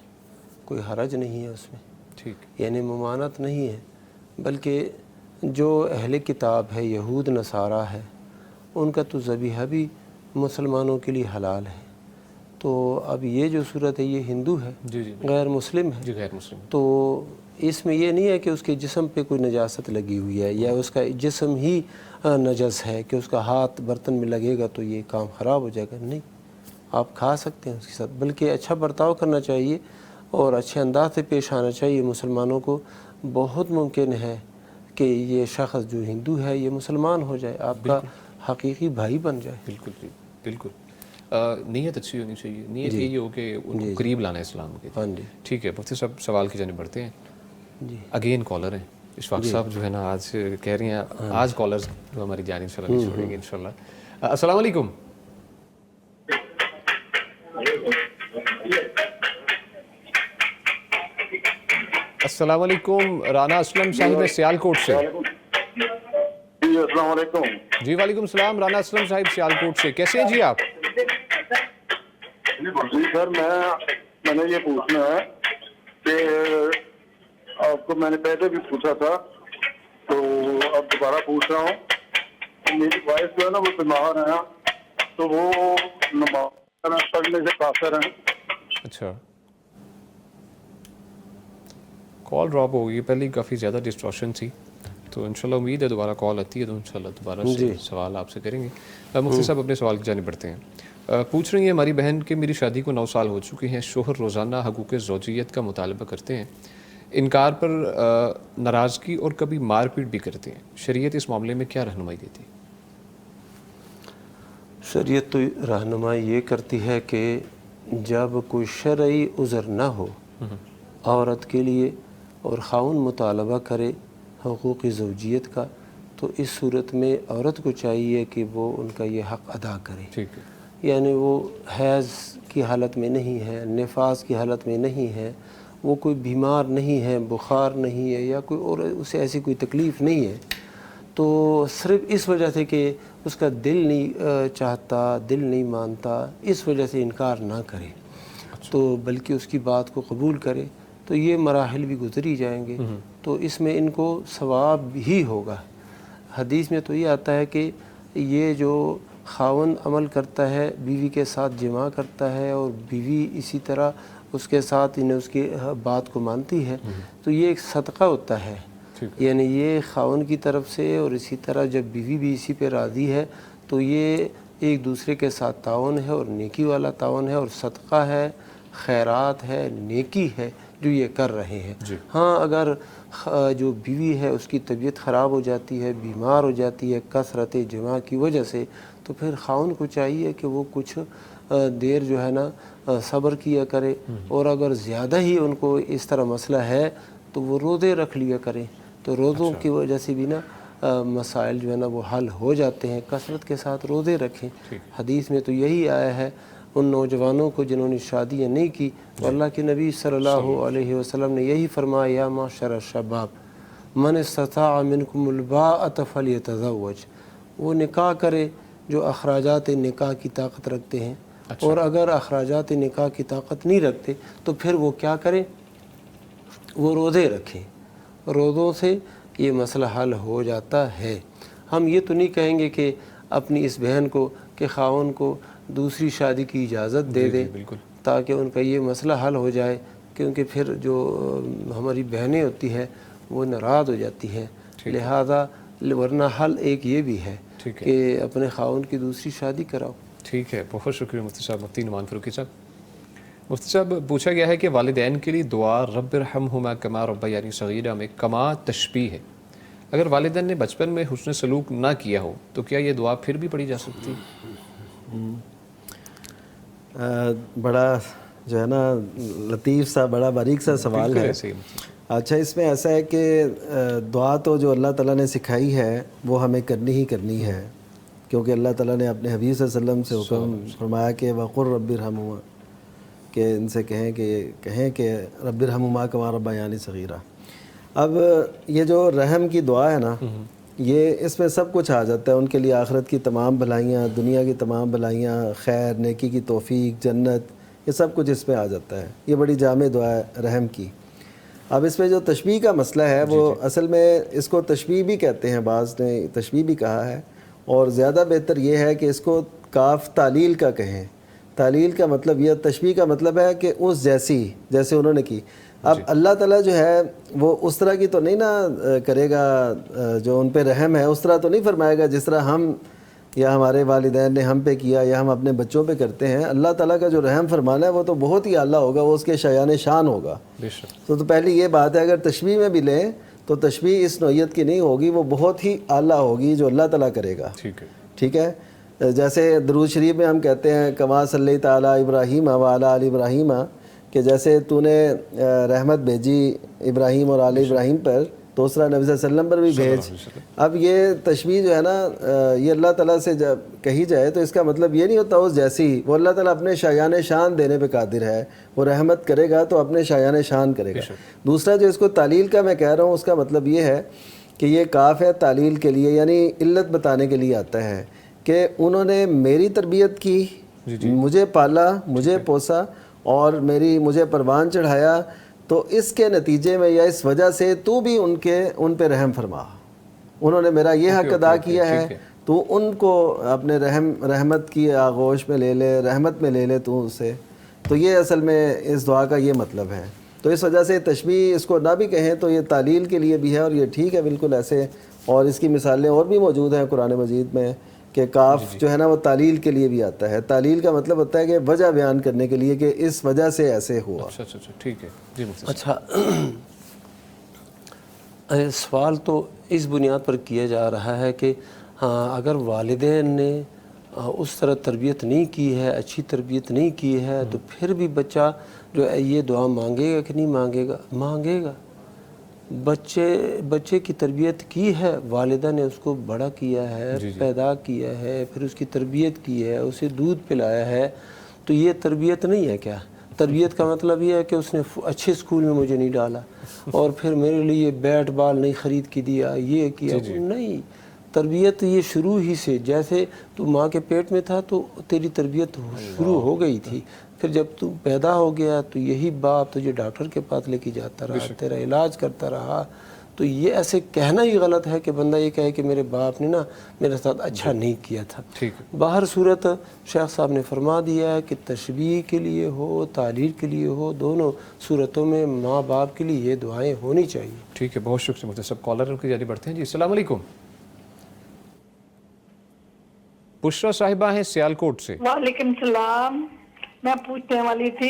کوئی حرج نہیں ہے اس میں. ٹھیک. یعنی ممانعت نہیں ہے، بلکہ جو اہل کتاب ہے، یہود نصارہ ہے، ان کا تو ذبیحہ بھی مسلمانوں کے لیے حلال ہے. تو اب یہ جو صورت ہے یہ ہندو ہے، غیر مسلم ہے. جی غیر مسلم. تو اس میں یہ نہیں ہے کہ اس کے جسم پہ کوئی نجاست لگی ہوئی ہے یا اس کا جسم ہی نجس ہے کہ اس کا ہاتھ برتن میں لگے گا تو یہ کام خراب ہو جائے گا. نہیں، آپ کھا سکتے ہیں اس کے ساتھ، بلکہ اچھا برتاؤ کرنا چاہیے اور اچھے انداز سے پیش آنا چاہیے. مسلمانوں کو بہت ممکن ہے کہ یہ شخص جو ہندو ہے یہ مسلمان ہو جائے، آپ کا حقیقی بھائی بن جائے. بالکل جی بالکل. نیت اچھی ہونی چاہیے، نیت یہی ہو کہ ان کو قریب لانا ہے اسلام کے. ہاں جی ٹھیک ہے مفتی صاحب، سوال کی جانب بڑھتے ہیں. جی اگین کالر ہیں اشفاق صاحب جو ہے نا، آج کہہ رہی ہیں آج کالرز جو ہماری جانب انشاءاللہ نہیں چھوڑیں گے انشاءاللہ. السلام علیکم. السلام علیکم، رانا اسلم صاحب سیالکوٹ سے. جی السلام علیکم. جی وعلیکم السلام، رانا اسلم صاحب سیالکوٹ سے، کیسے ہیں جی آپ؟ جی سر، میں نے یہ پوچھنا ہے کہ آپ کو میں نے پہلے بھی پوچھا تھا تو اب دوبارہ پوچھ رہا ہوں. میری وائف جو ہے نا وہ بیمار ہیں تو وہ نماز پڑھنے سے قاصر ہیں. اچھا، کال ڈراپ ہو گئی، پہلے کافی زیادہ ڈسٹورشن تھی، تو انشاءاللہ امید ہے دوبارہ کال آتی ہے تو انشاءاللہ دوبارہ سے سوال آپ سے کریں گے. مفتی صاحب اپنے سوال کی جانب بڑھتے ہیں. پوچھ رہی ہیں ہماری بہن کہ میری شادی کو 9 سال ہو چکے ہیں، شوہر روزانہ حقوق زوجیت کا مطالبہ کرتے ہیں، انکار پر ناراضگی اور کبھی مار پیٹ بھی کرتے ہیں. شریعت اس معاملے میں کیا رہنمائی دیتی ہے؟ شریعت تو رہنمائی یہ کرتی ہے کہ جب کوئی شرعی عذر نہ ہو عورت کے لیے اور خاوند مطالبہ کرے حقوق زوجیت کا، تو اس صورت میں عورت کو چاہیے کہ وہ ان کا یہ حق ادا کرے. ٹھیک ہے. یعنی وہ حیض کی حالت میں نہیں ہے، نفاس کی حالت میں نہیں ہے، وہ کوئی بیمار نہیں ہے، بخار نہیں ہے یا کوئی اور اسے ایسی کوئی تکلیف نہیں ہے، تو صرف اس وجہ سے کہ اس کا دل نہیں چاہتا، دل نہیں مانتا، اس وجہ سے انکار نہ کرے، تو بلکہ اس کی بات کو قبول کرے. تو یہ مراحل بھی گزری جائیں گے تو اس میں ان کو ثواب ہی ہوگا. حدیث میں تو یہ آتا ہے کہ یہ جو خاوند عمل کرتا ہے، بیوی کے ساتھ جماع کرتا ہے اور بیوی اسی طرح اس کے ساتھ اس کی بات کو مانتی ہے، تو یہ ایک صدقہ ہوتا ہے. یعنی یہ خاوند کی طرف سے، اور اسی طرح جب بیوی بھی اسی پہ راضی ہے تو یہ ایک دوسرے کے ساتھ تعاون ہے اور نیکی والا تعاون ہے اور صدقہ ہے، خیرات ہے، نیکی ہے جو یہ کر رہے ہیں. ہاں اگر جو بیوی ہے اس کی طبیعت خراب ہو جاتی ہے، بیمار ہو جاتی ہے کثرت جماع کی وجہ سے، تو پھر خاوند کو چاہیے کہ وہ کچھ دیر جو ہے نا صبر کیا کرے، اور اگر زیادہ ہی ان کو اس طرح مسئلہ ہے تو وہ روزے رکھ لیا کریں. تو روزوں کی وجہ سے بھی نا مسائل جو ہے نا وہ حل ہو جاتے ہیں. کثرت کے ساتھ روزے رکھیں. حدیث میں تو یہی آیا ہے ان نوجوانوں کو جنہوں نے شادیاں نہیں کی، تو اللہ کے نبی صلی اللہ علیہ وسلم نے یہی فرمایا یا معشر الشباب من استطاع منکم الباءۃ فلیتزوج. وہ نکاح کرے جو اخراجات نکاح کی طاقت رکھتے ہیں، اور اگر اخراجات نکاح کی طاقت نہیں رکھتے تو پھر وہ کیا کریں، وہ روزے رکھیں. روزوں سے یہ مسئلہ حل ہو جاتا ہے. ہم یہ تو نہیں کہیں گے کہ اپنی اس بہن کو کہ خاوند کو دوسری شادی کی اجازت دے دیں تاکہ ان کا یہ مسئلہ حل ہو جائے، کیونکہ پھر جو ہماری بہنیں ہوتی ہیں وہ ناراض ہو جاتی ہیں. لہذا ورنہ حل ایک یہ بھی ہے کہ اپنے خاوند کی دوسری شادی کراؤ. ٹھیک ہے، بہت شکریہ مفتی صاحب. مفتی نعمان فاروقی صاحب. مفتی صاحب پوچھا گیا ہے کہ والدین کے لیے دعا رب ارحمہما کما ربیانی صغیرہ میں کما تشبیہ ہے. اگر والدین نے بچپن میں حسن سلوک نہ کیا ہو تو کیا یہ دعا پھر بھی پڑھی جا سکتی؟ بڑا جو ہے نا لطیف سا، بڑا باریک سا سوال ہے. اچھا، اس میں ایسا ہے کہ دعا تو جو اللہ تعالیٰ نے سکھائی ہے وہ ہمیں کرنی ہی کرنی ہے، کیونکہ اللہ تعالیٰ نے اپنے حبیب صلی اللہ علیہ وسلم سے حکم فرمایا کہ وقل رب ارحمہما، کہ ان سے کہیں کہ رب ارحمہما کما ربیانی صغیرہ. اب یہ جو رحم کی دعا ہے نا، یہ اس میں سب کچھ آ جاتا ہے. ان کے لیے آخرت کی تمام بھلائیاں، دنیا کی تمام بھلائیاں، خیر، نیکی کی توفیق، جنت، یہ سب کچھ اس میں آ جاتا ہے. یہ بڑی جامع دعا ہے رحم کی. اب اس میں جو تشبیہ کا مسئلہ ہے وہ اصل میں اس کو تشبیہ بھی کہتے ہیں، بعض نے تشبیہ بھی کہا ہے، اور زیادہ بہتر یہ ہے کہ اس کو کاف تعلیل کا کہیں۔ تعلیل کا مطلب یہ، تشبیہ کا مطلب ہے کہ اس جیسی، جیسے انہوں نے کی۔ اب اللہ تعالیٰ جو ہے وہ اس طرح کی تو نہیں نا کرے گا، جو ان پہ رحم ہے اس طرح تو نہیں فرمائے گا جس طرح ہم یا ہمارے والدین نے ہم پہ کیا یا ہم اپنے بچوں پہ کرتے ہیں۔ اللہ تعالیٰ کا جو رحم فرمانا ہے وہ تو بہت ہی اعلیٰ ہوگا، وہ اس کے شایان شان ہوگا۔ تو پہلی یہ بات ہے، اگر تشبیہ میں بھی لیں تو تشبیہ اس نوعیت کی نہیں ہوگی، وہ بہت ہی اعلیٰ ہوگی جو اللہ تعالیٰ کرے گا۔ ٹھیک ہے، جیسے درود شریف میں ہم کہتے ہیں کما صلی تعالیٰ ابراہیم و علی آل ابراہیم، کہ جیسے تو نے رحمت بھیجی ابراہیم اور آل ابراہیم پر، تو اس طرح نبی صلی اللہ علیہ وسلم پر بھی بھیج۔ اب یہ تشبیہ جو ہے نا، یہ اللہ تعالیٰ سے جب کہی جائے تو اس کا مطلب یہ نہیں ہوتا اس جیسی، وہ اللہ تعالیٰ اپنے شایان شان دینے پہ قادر ہے، وہ رحمت کرے گا تو اپنے شایان شان کرے گا۔ دوسرا جو اس کو تعلیل کا میں کہہ رہا ہوں، اس کا مطلب یہ ہے کہ یہ کاف ہے تعلیل کے لیے، یعنی علت بتانے کے لیے آتا ہے کہ انہوں نے میری تربیت کی، مجھے پالا، مجھے پوسا اور مجھے پروان چڑھایا، تو اس کے نتیجے میں یا اس وجہ سے تو بھی ان پہ رحم فرما۔ انہوں نے میرا یہ حق ادا کیا ہے، تو ان کو اپنے رحمت کی آغوش میں لے لے، رحمت میں لے لے تو اسے۔ تو یہ اصل میں اس دعا کا یہ مطلب ہے۔ تو اس وجہ سے تشبیہ اس کو نہ بھی کہیں تو یہ تعلیل کے لیے بھی ہے، اور یہ ٹھیک ہے بالکل ایسے، اور اس کی مثالیں اور بھی موجود ہیں قرآن مجید میں کہ کاف جو ہے نا وہ تعلیل کے لیے بھی آتا ہے۔ تعلیل کا مطلب ہوتا ہے کہ وجہ بیان کرنے کے لیے کہ اس وجہ سے ایسے ہوا۔ اچھا ٹھیک ہے جی۔ اچھا، سوال تو اس بنیاد پر کیا جا رہا ہے کہ ہاں اگر والدین نے اس طرح تربیت نہیں کی ہے، اچھی تربیت نہیں کی ہے، تو پھر بھی بچہ جو ہے یہ دعا مانگے گا کہ نہیں مانگے گا؟ مانگے گا۔ بچے کی تربیت کی ہے، والدہ نے اس کو بڑا کیا ہے، پیدا کیا ہے، پھر اس کی تربیت کی ہے، اسے دودھ پلایا ہے، تو یہ تربیت نہیں ہے کیا؟ تربیت کا مطلب یہ ہے کہ اس نے اچھے اسکول میں مجھے نہیں ڈالا اور پھر میرے لیے بیٹ بال نہیں خرید کے دیا، یہ کیا؟ نہیں، تربیت یہ شروع ہی سے، جیسے تو ماں کے پیٹ میں تھا تو تیری تربیت شروع ہو گئی تھی، پھر جب تو پیدا ہو گیا تو یہی باپ تجھے ڈاکٹر کے پاس لے کے جاتا رہا، تیرا علاج کرتا رہا۔ تو یہ ایسے کہنا ہی غلط ہے کہ بندہ یہ کہے کہ میرے باپ نے نا میرے ساتھ اچھا نہیں کیا تھا۔ باہر صورت شیخ صاحب نے فرما دیا ہے کہ تشبیہ کے لیے ہو، تعلیل کے لیے ہو، دونوں صورتوں میں ماں باپ کے لیے یہ دعائیں ہونی چاہیے۔ ٹھیک ہے، بہت شکریہ مفتی صاحب۔ کالر کی جاری بڑھتے ہیں جی۔ السلام علیکم، بشرا صاحبہ ہیں سیالکوٹ سے۔ وعلیکم السلام، میں پوچھنے والی تھی،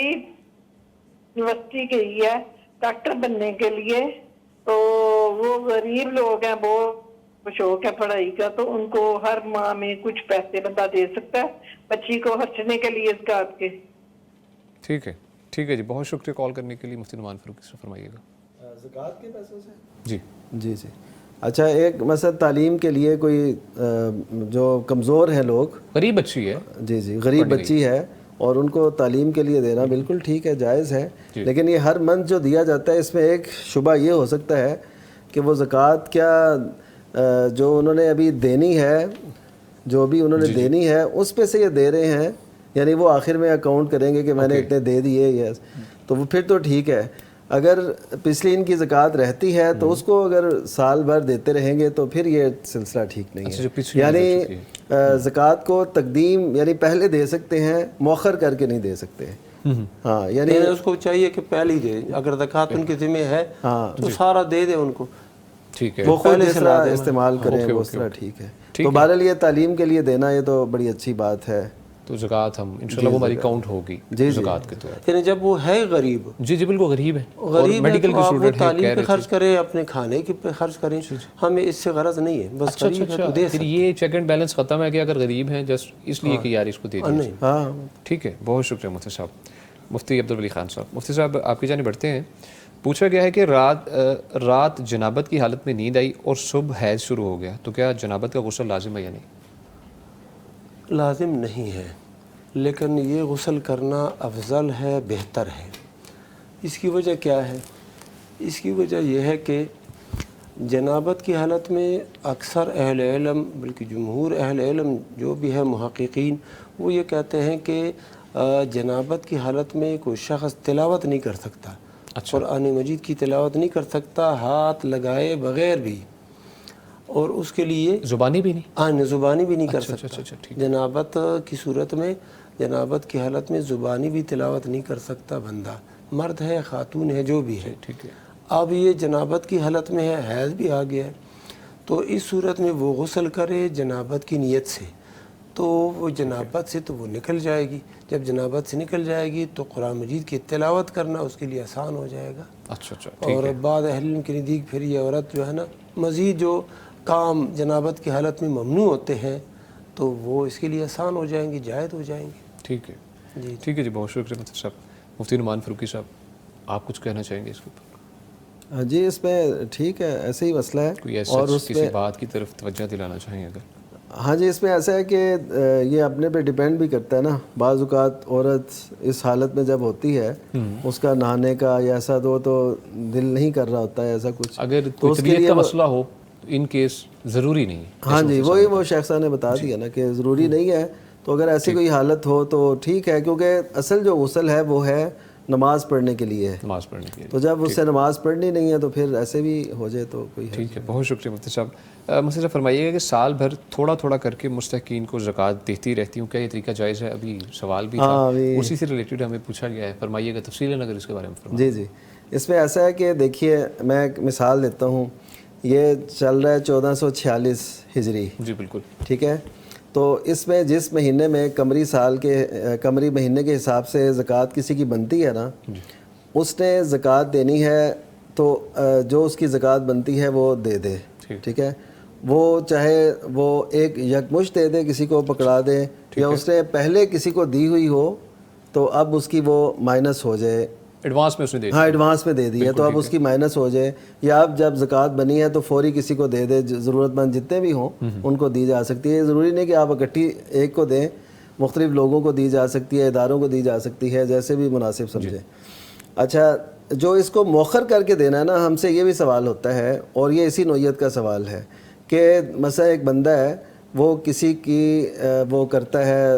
یونیورسٹی گئی ہے ڈاکٹر بننے کے لیے، تو وہ غریب لوگ ہیں، بہت شوق ہے پڑھائی کا، تو ان کو ہر ماہ میں کچھ پیسے بندہ دے سکتا ہے بچی کو خرچنے کے لیے زکوٰۃ کے؟ ٹھیک ہے جی، بہت شکریہ کال کرنے کے لیے۔ مفتی نعمان فاروقی سے فرمائیے گا۔ زکوٰۃ کے پیسوں سے؟ جی۔ اچھا، ایک مثلا تعلیم کے لیے کوئی جو کمزور ہیں لوگ، غریب بچی ہے، جی غریب بچی ہے، اور ان کو تعلیم کے لیے دینا بالکل ٹھیک ہے، جائز ہے، لیکن یہ ہر منتھ جو دیا جاتا ہے اس میں ایک شبہ یہ ہو سکتا ہے کہ وہ زکوٰۃ کیا جو انہوں نے ابھی دینی ہے، جو بھی انہوں نے دینی ہے اس پہ سے یہ دے رہے ہیں، یعنی وہ آخر میں اکاؤنٹ کریں گے کہ میں نے اتنے دے دیے، یس، تو وہ پھر تو ٹھیک ہے۔ اگر پچھلی ان کی زکوٰۃ رہتی ہے تو اس کو اگر سال بھر دیتے رہیں گے تو پھر یہ سلسلہ ٹھیک نہیں ہے، یعنی زکوٰۃ کو تقدیم یعنی پہلے دے سکتے ہیں، مؤخر کر کے نہیں دے سکتے۔ ہاں، یعنی اس کو چاہیے کہ پہلے ہی دے، اگر زکوٰۃ ان کے ذمہ ہے تو سارا دے دے ان کو، ٹھیک ہے، وہ خود جس طرح استعمال کریں وہ اس طرح ٹھیک ہے۔ تو بہرحال یہ تعلیم کے لیے دینا یہ تو بڑی اچھی بات ہے۔ تو زکوٰۃ ہم انشاءاللہ وہ ہماری کاؤنٹ ہوگی زکوٰۃ کے طور پر، یعنی جب وہ ہے غریب، جی بالکل غریب ہے، غریب میڈیکل کی اسٹوڈنٹ ہے، تعلیم پہ خرچ کرے، اپنے کھانے کی پہ خرچ کریں، ہمیں اس سے غرض نہیں ہے، بس غریب ہے تو دے سکتے۔ یہ چیک اینڈ بیلنس ختم ہے کہ اگر غریب ہیں جسٹ اس لیے کہ یار اس کو دے دیں۔ ہاں ٹھیک ہے، بہت شکریہ مفتی صاحب۔ مفتی عبدالولی خان صاحب، مفتی صاحب آپ کی جانب بڑھتے ہیں۔ پوچھا گیا ہے کہ رات جنابت کی حالت میں نیند آئی اور صبح حیض شروع ہو گیا، تو کیا جنابت کا غسل لازم ہے یا نہیں؟ لازم نہیں ہے، لیکن یہ غسل کرنا افضل ہے، بہتر ہے۔ اس کی وجہ کیا ہے؟ اس کی وجہ یہ ہے کہ جنابت کی حالت میں اکثر اہل علم، بلکہ جمہور اہل علم جو بھی ہے محققین، وہ یہ کہتے ہیں کہ جنابت کی حالت میں کوئی شخص تلاوت نہیں کر سکتا، قرآن مجید کی تلاوت نہیں کر سکتا ہاتھ لگائے بغیر بھی، اور اس کے لیے زبانی بھی نہیں، زبانی بھی نہیں کر سکتا۔ جنابت کی صورت میں، جنابت کی حالت میں زبانی بھی تلاوت نہیں کر سکتا بندہ، مرد ہے خاتون ہے جو بھی ہے۔ ٹھیک ہے، اب یہ جنابت کی حالت میں ہے، حیض بھی آ گیا ہے، تو اس صورت میں وہ غسل کرے جنابت کی نیت سے، تو وہ جنابت سے تو وہ نکل جائے گی۔ جب جنابت سے نکل جائے گی تو قرآن مجید کی تلاوت کرنا اس کے لیے آسان ہو جائے گا۔ اور بعض اہل علم کے نزدیک پھر یہ عورت جو ہے نا، مزید جو کام جنابت کی حالت میں ممنوع ہوتے ہیں تو وہ اس کے لیے آسان ہو جائیں گی، جائز ہو جائیں گے۔ ٹھیک ہے جی ٹھیک ہے جی، بہت شکریہ مفتی صاحب۔ مفتی نعمان فاروقی صاحب، آپ کچھ کہنا چاہیں گے اس کے اوپر؟ جی اس میں ٹھیک ہے، ایسے ہی مسئلہ ہے، کوئی اور ایسا کسی بات کی طرف توجہ دلانا چاہیں اگر؟ ہاں جی، اس میں ایسا ہے کہ یہ اپنے پہ ڈیپینڈ بھی کرتا ہے نا۔ بعض اوقات عورت اس حالت میں جب ہوتی ہے، اس کا نہانے کا یا ایسا تو دل نہیں کر رہا ہوتا ہے ایسا کچھ، اگر کوئی طبیعت کا مسئلہ ہو ان کیس ضروری نہیں ہے۔ ہاں جی، وہی وہ شیخ صاحب نے بتا دیا نا کہ ضروری نہیں ہے، تو اگر ایسی کوئی حالت ہو تو ٹھیک ہے، کیونکہ اصل جو غسل ہے وہ ہے نماز پڑھنے کے لیے ہے، نماز پڑھنے کے لیے، تو جب اس سے نماز پڑھنی نہیں ہے تو پھر ایسے بھی ہو جائے تو کوئی ٹھیک ہے۔ بہت شکریہ مفتی صاحب۔ مفتی صاحب فرمائیے گا کہ سال بھر تھوڑا تھوڑا کر کے مستحقین کو زکوٰۃ دیتی رہتی ہوں، کیا یہ طریقہ جائز ہے؟ ابھی سوال بھی تھا اسی سے ریلیٹڈ ہمیں پوچھا گیا ہے، فرمائیے گا تفصیلاً اگر اس کے بارے میں فرمائیے۔ جی، اس میں ایسا ہے کہ دیکھیے میں ایک مثال دیتا ہوں، یہ چل رہا ہے 1446 ہجری، جی بالکل ٹھیک ہے، تو اس میں جس مہینے میں قمری مہینے کے حساب سے زکوٰۃ کسی کی بنتی ہے نا، اس نے زکوٰۃ دینی ہے تو جو اس کی زکوٰۃ بنتی ہے وہ دے دے، ٹھیک ہے، وہ چاہے وہ ایک یکمشت دے دے، کسی کو پکڑا دے، یا اس نے پہلے کسی کو دی ہوئی ہو تو اب اس کی وہ مائنس ہو جائے، ایڈوانس میں اس نے دے دی، ہاں ایڈوانس میں دے دی ہے تو اب اس کی مائنس ہو جائے، یا اب جب زکوٰۃ بنی ہے تو فوری کسی کو دے دے، ضرورت مند جتنے بھی ہوں ان کو دی جا سکتی ہے۔ ضروری نہیں کہ آپ اکٹھی ایک کو دیں، مختلف لوگوں کو دی جا سکتی ہے، اداروں کو دی جا سکتی ہے، جیسے بھی مناسب سمجھیں۔ اچھا، جو اس کو مؤخر کر کے دینا ہے نا، ہم سے یہ بھی سوال ہوتا ہے، اور یہ اسی نوعیت کا سوال ہے کہ مثلا ایک بندہ ہے، وہ کسی کی وہ کرتا ہے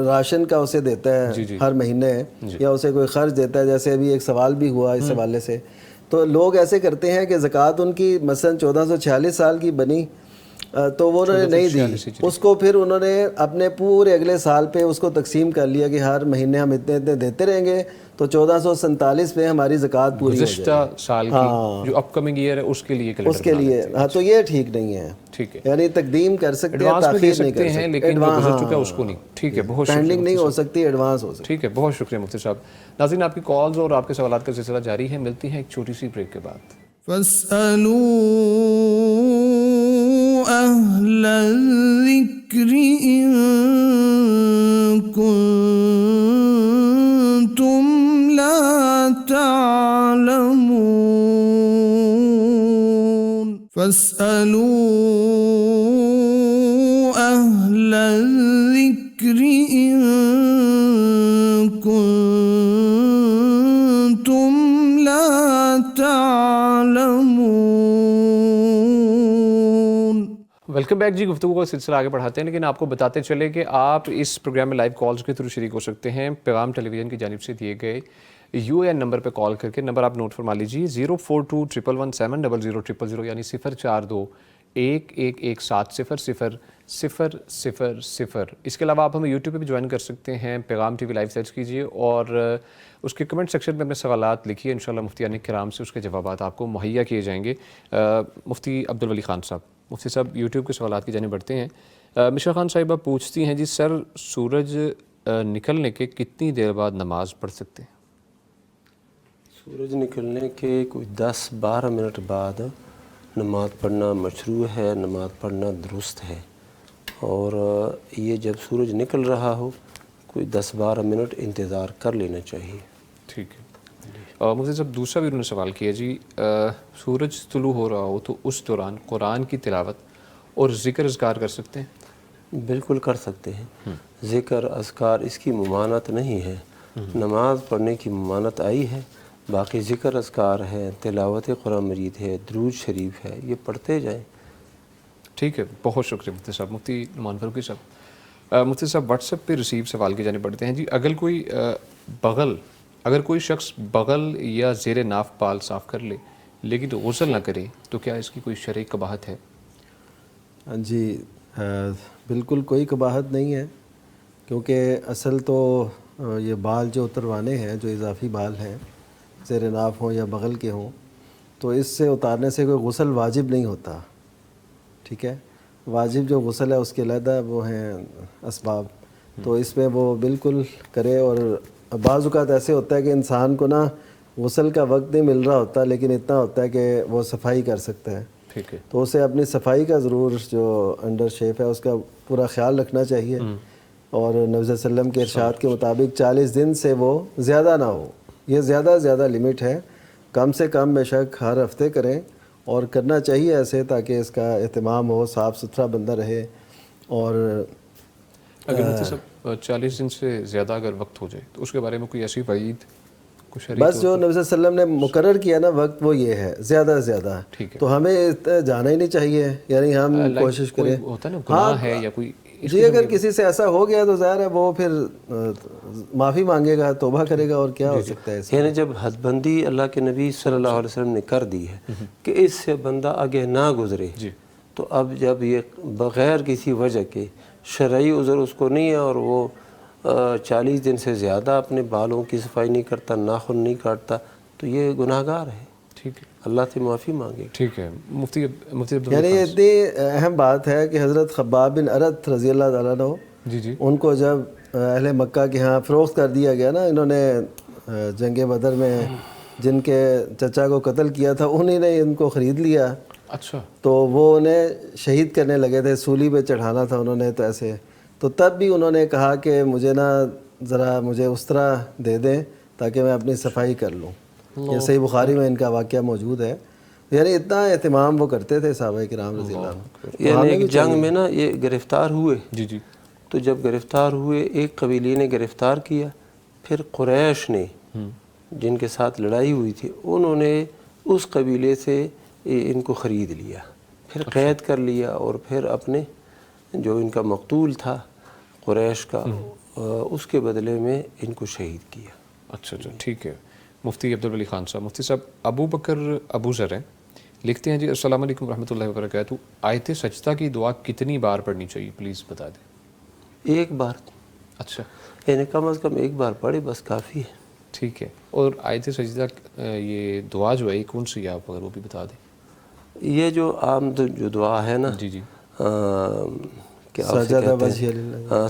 راشن کا اسے دیتا ہے ہر مہینے، یا اسے کوئی خرچ دیتا ہے، جیسے ابھی ایک سوال بھی ہوا اس حوالے سے، تو لوگ ایسے کرتے ہیں کہ زکوٰۃ ان کی مثلا 1446 سال کی بنی تو وہ انہوں نے نہیں دی، اس کو پھر انہوں نے اپنے پورے اگلے سال پہ اس کو تقسیم کر لیا کہ ہر مہینے ہم اتنے اتنے دیتے رہیں گے تو 1447 میں ہماری زکوٰۃ پوری ہو جائے گی، گزشتہ سال کی جو اپ کمنگ ایئر ہے اس کے لیے ہاں، تو یہ ٹھیک نہیں ہے، ٹھیک ہے، یعنی تقدیم کر سکتے ہیں، تاخیر نہیں کر سکتے، لیکن جو گزر چکا اس کو نہیں، ٹھیک ہے، بہت پینڈنگ نہیں ہو سکتی، ایڈوانس ہو سکتی، ٹھیک ہے، بہت شکریہ مفتی صاحب۔ ناظرین، آپ کی کالز اور آپ کے سوالات کا سلسلہ جاری ہے، ملتی ہیں ایک چھوٹی سی بریک کے بعد۔ فاسألوا أهل الذكر إن كنتم لا تعلمون فاسألوا أهل الذكر إن كنتم لا تعلمون۔ ویلکم بیک جی، گفتگو کا سلسلہ آگے بڑھاتے ہیں، لیکن آپ کو بتاتے چلے کہ آپ اس پروگرام میں لائیو کالز کے تھرو شریک ہو سکتے ہیں۔ پیغام ٹیلی ویژن کی جانب سے دیے گئے UN نمبر پہ کال کر کے، نمبر آپ نوٹ فرما لیجیے 0421170000، یعنی 04211170000۔ اس کے علاوہ آپ ہمیں یوٹیوب پہ بھی جوائن کر سکتے ہیں، پیغام ٹی وی لائیو سرچ کیجیے اور اس کے کمنٹ سیکشن میں اپنے سوالات لکھیے، انشاءاللہ مفتیان کرام سے اس کے جوابات آپ کو مہیا کیے جائیں گے۔ مفتی عبدالولی خان صاحب، مفتی صاحب یوٹیوب کے سوالات کی جانب بڑھتے ہیں۔ مشرا خان صاحبہ پوچھتی ہیں جی، سر سورج نکلنے کے کتنی دیر بعد نماز پڑھ سکتے ہیں؟ سورج نکلنے کے کوئی 10-12 منٹ بعد نماز پڑھنا مشروع ہے، نماز پڑھنا درست ہے، اور یہ جب سورج نکل رہا ہو کوئی 10-12 منٹ انتظار کر لینا چاہیے۔ ٹھیک ہے۔ مفتی صاحب دوسرا بھی انہوں نے سوال کیا جی، سورج طلوع ہو رہا ہو تو اس دوران قرآن کی تلاوت اور ذکر اذکار کر سکتے ہیں؟ بالکل کر سکتے ہیں، ذکر اذکار اس کی ممانعت نہیں ہے، نماز پڑھنے کی ممانعت آئی ہے، باقی ذکر اذکار ہے، تلاوت قرآن مجید ہے، درود شریف ہے، یہ پڑھتے جائیں۔ ٹھیک ہے، بہت شکریہ مفتی صاحب۔ مفتی نعمان فاروقی صاحب، مفتی صاحب واٹس ایپ پہ ریسیو سوال کی جانب بڑھتے ہیں جی، اگر کوئی بغل اگر کوئی شخص بغل یا زیر ناف بال صاف کر لے لیکن غسل نہ کرے تو کیا اس کی کوئی شرعی قباحت ہے؟ جی بالکل کوئی قباحت نہیں ہے، کیونکہ اصل تو یہ بال جو اتروانے ہیں، جو اضافی بال ہیں زیر ناف ہوں یا بغل کے ہوں، تو اس سے اتارنے سے کوئی غسل واجب نہیں ہوتا، ٹھیک ہے؟ واجب جو غسل ہے اس کے علیحدہ وہ ہیں اسباب، تو اس میں وہ بالکل کرے۔ اور بعض اوقات ایسے ہوتا ہے کہ انسان کو نا غسل کا وقت نہیں مل رہا ہوتا، لیکن اتنا ہوتا ہے کہ وہ صفائی کر سکتا ہے، ٹھیک ہے، تو اسے اپنی صفائی کا ضرور جو انڈر شیپ ہے اس کا پورا خیال رکھنا چاہیے، اور نبی صلی اللہ علیہ وسلم کے ارشاد کے مطابق 40 دن سے وہ زیادہ نہ ہو، یہ زیادہ لمٹ ہے، کم سے کم بے شک ہر ہفتے کریں، اور کرنا چاہیے ایسے تاکہ اس کا اہتمام ہو، صاف ستھرا بندہ رہے۔ اور اگر مفتی صاحب 40 دن سے زیادہ اگر وقت ہو جائے تو اس کے بارے میں کوئی ایسی وعید بس جو نبی صلی اللہ علیہ وسلم نے مقرر کیا نا وقت، وہ یہ ہے زیادہ سے زیادہ، تو ہمیں جانا ہی نہیں چاہیے، یعنی ہم کوشش کریں۔ ہاں ہے یا کوئی جی اگر کسی سے ایسا ہو گیا تو ظاہر ہے وہ پھر معافی مانگے گا، توبہ کرے گا، اور کیا ہو سکتا ہے۔ یعنی جب حد بندی اللہ کے نبی صلی اللہ علیہ وسلم نے کر دی ہے کہ اس سے بندہ آگے نہ گزرے، تو اب جب یہ بغیر کسی وجہ کے شرعی عذر اس کو نہیں ہے اور وہ 40 دن سے زیادہ اپنے بالوں کی صفائی نہیں کرتا، ناخن نہیں کاٹتا، تو یہ گناہ گار ہے، ٹھیک ہے، اللہ سے معافی مانگے۔ ٹھیک ہے مفتی یعنی یہ اتنی اہم بات ہے کہ حضرت خباب بن ارت رضی اللہ تعالیٰ عنہ، ان کو جب اہل مکہ کے ہاں فروخت کر دیا گیا نا، انہوں نے جنگ بدر میں جن کے چچا کو قتل کیا تھا انہی نے ان کو خرید لیا، اچھا، تو وہ انہیں شہید کرنے لگے تھے، سولی پہ چڑھانا تھا انہوں نے، تو ایسے تو تب بھی انہوں نے کہا کہ مجھے نا ذرا مجھے اس طرح دے دیں تاکہ میں اپنی صفائی کر لوں۔ یہ صحیح بخاری میں ان کا واقعہ موجود ہے، یعنی اتنا اہتمام وہ کرتے تھے صحابہ کرام رضی اللہ عنہ۔ یعنی ایک جنگ میں نا یہ گرفتار ہوئے، جی تو جب گرفتار ہوئے ایک قبیلے نے گرفتار کیا، پھر قریش نے جن کے ساتھ لڑائی ہوئی تھی انہوں نے اس قبیلے سے ان کو خرید لیا، پھر قید کر لیا، اور پھر اپنے جو ان کا مقتول تھا قریش کا اس کے بدلے میں ان کو شہید کیا۔ اچھا، ٹھیک ہے۔ مفتی عبدالولی خان صاحب، مفتی صاحب ابو بکر ابو ذر ہیں، لکھتے ہیں جی السلام علیکم ورحمۃ اللہ وبرکاتہ، آیت سجدہ کی دعا کتنی بار پڑھنی چاہیے پلیز بتا دیں؟ ایک بار، اچھا، یعنی کم از کم ایک بار پڑھے بس کافی ہے۔ ٹھیک ہے، اور آیت سجدہ یہ دعا جو ہے کون سی ہے، آپ اگر وہ بھی بتا دیں؟ یہ جو عام جو دعا ہے نا، جی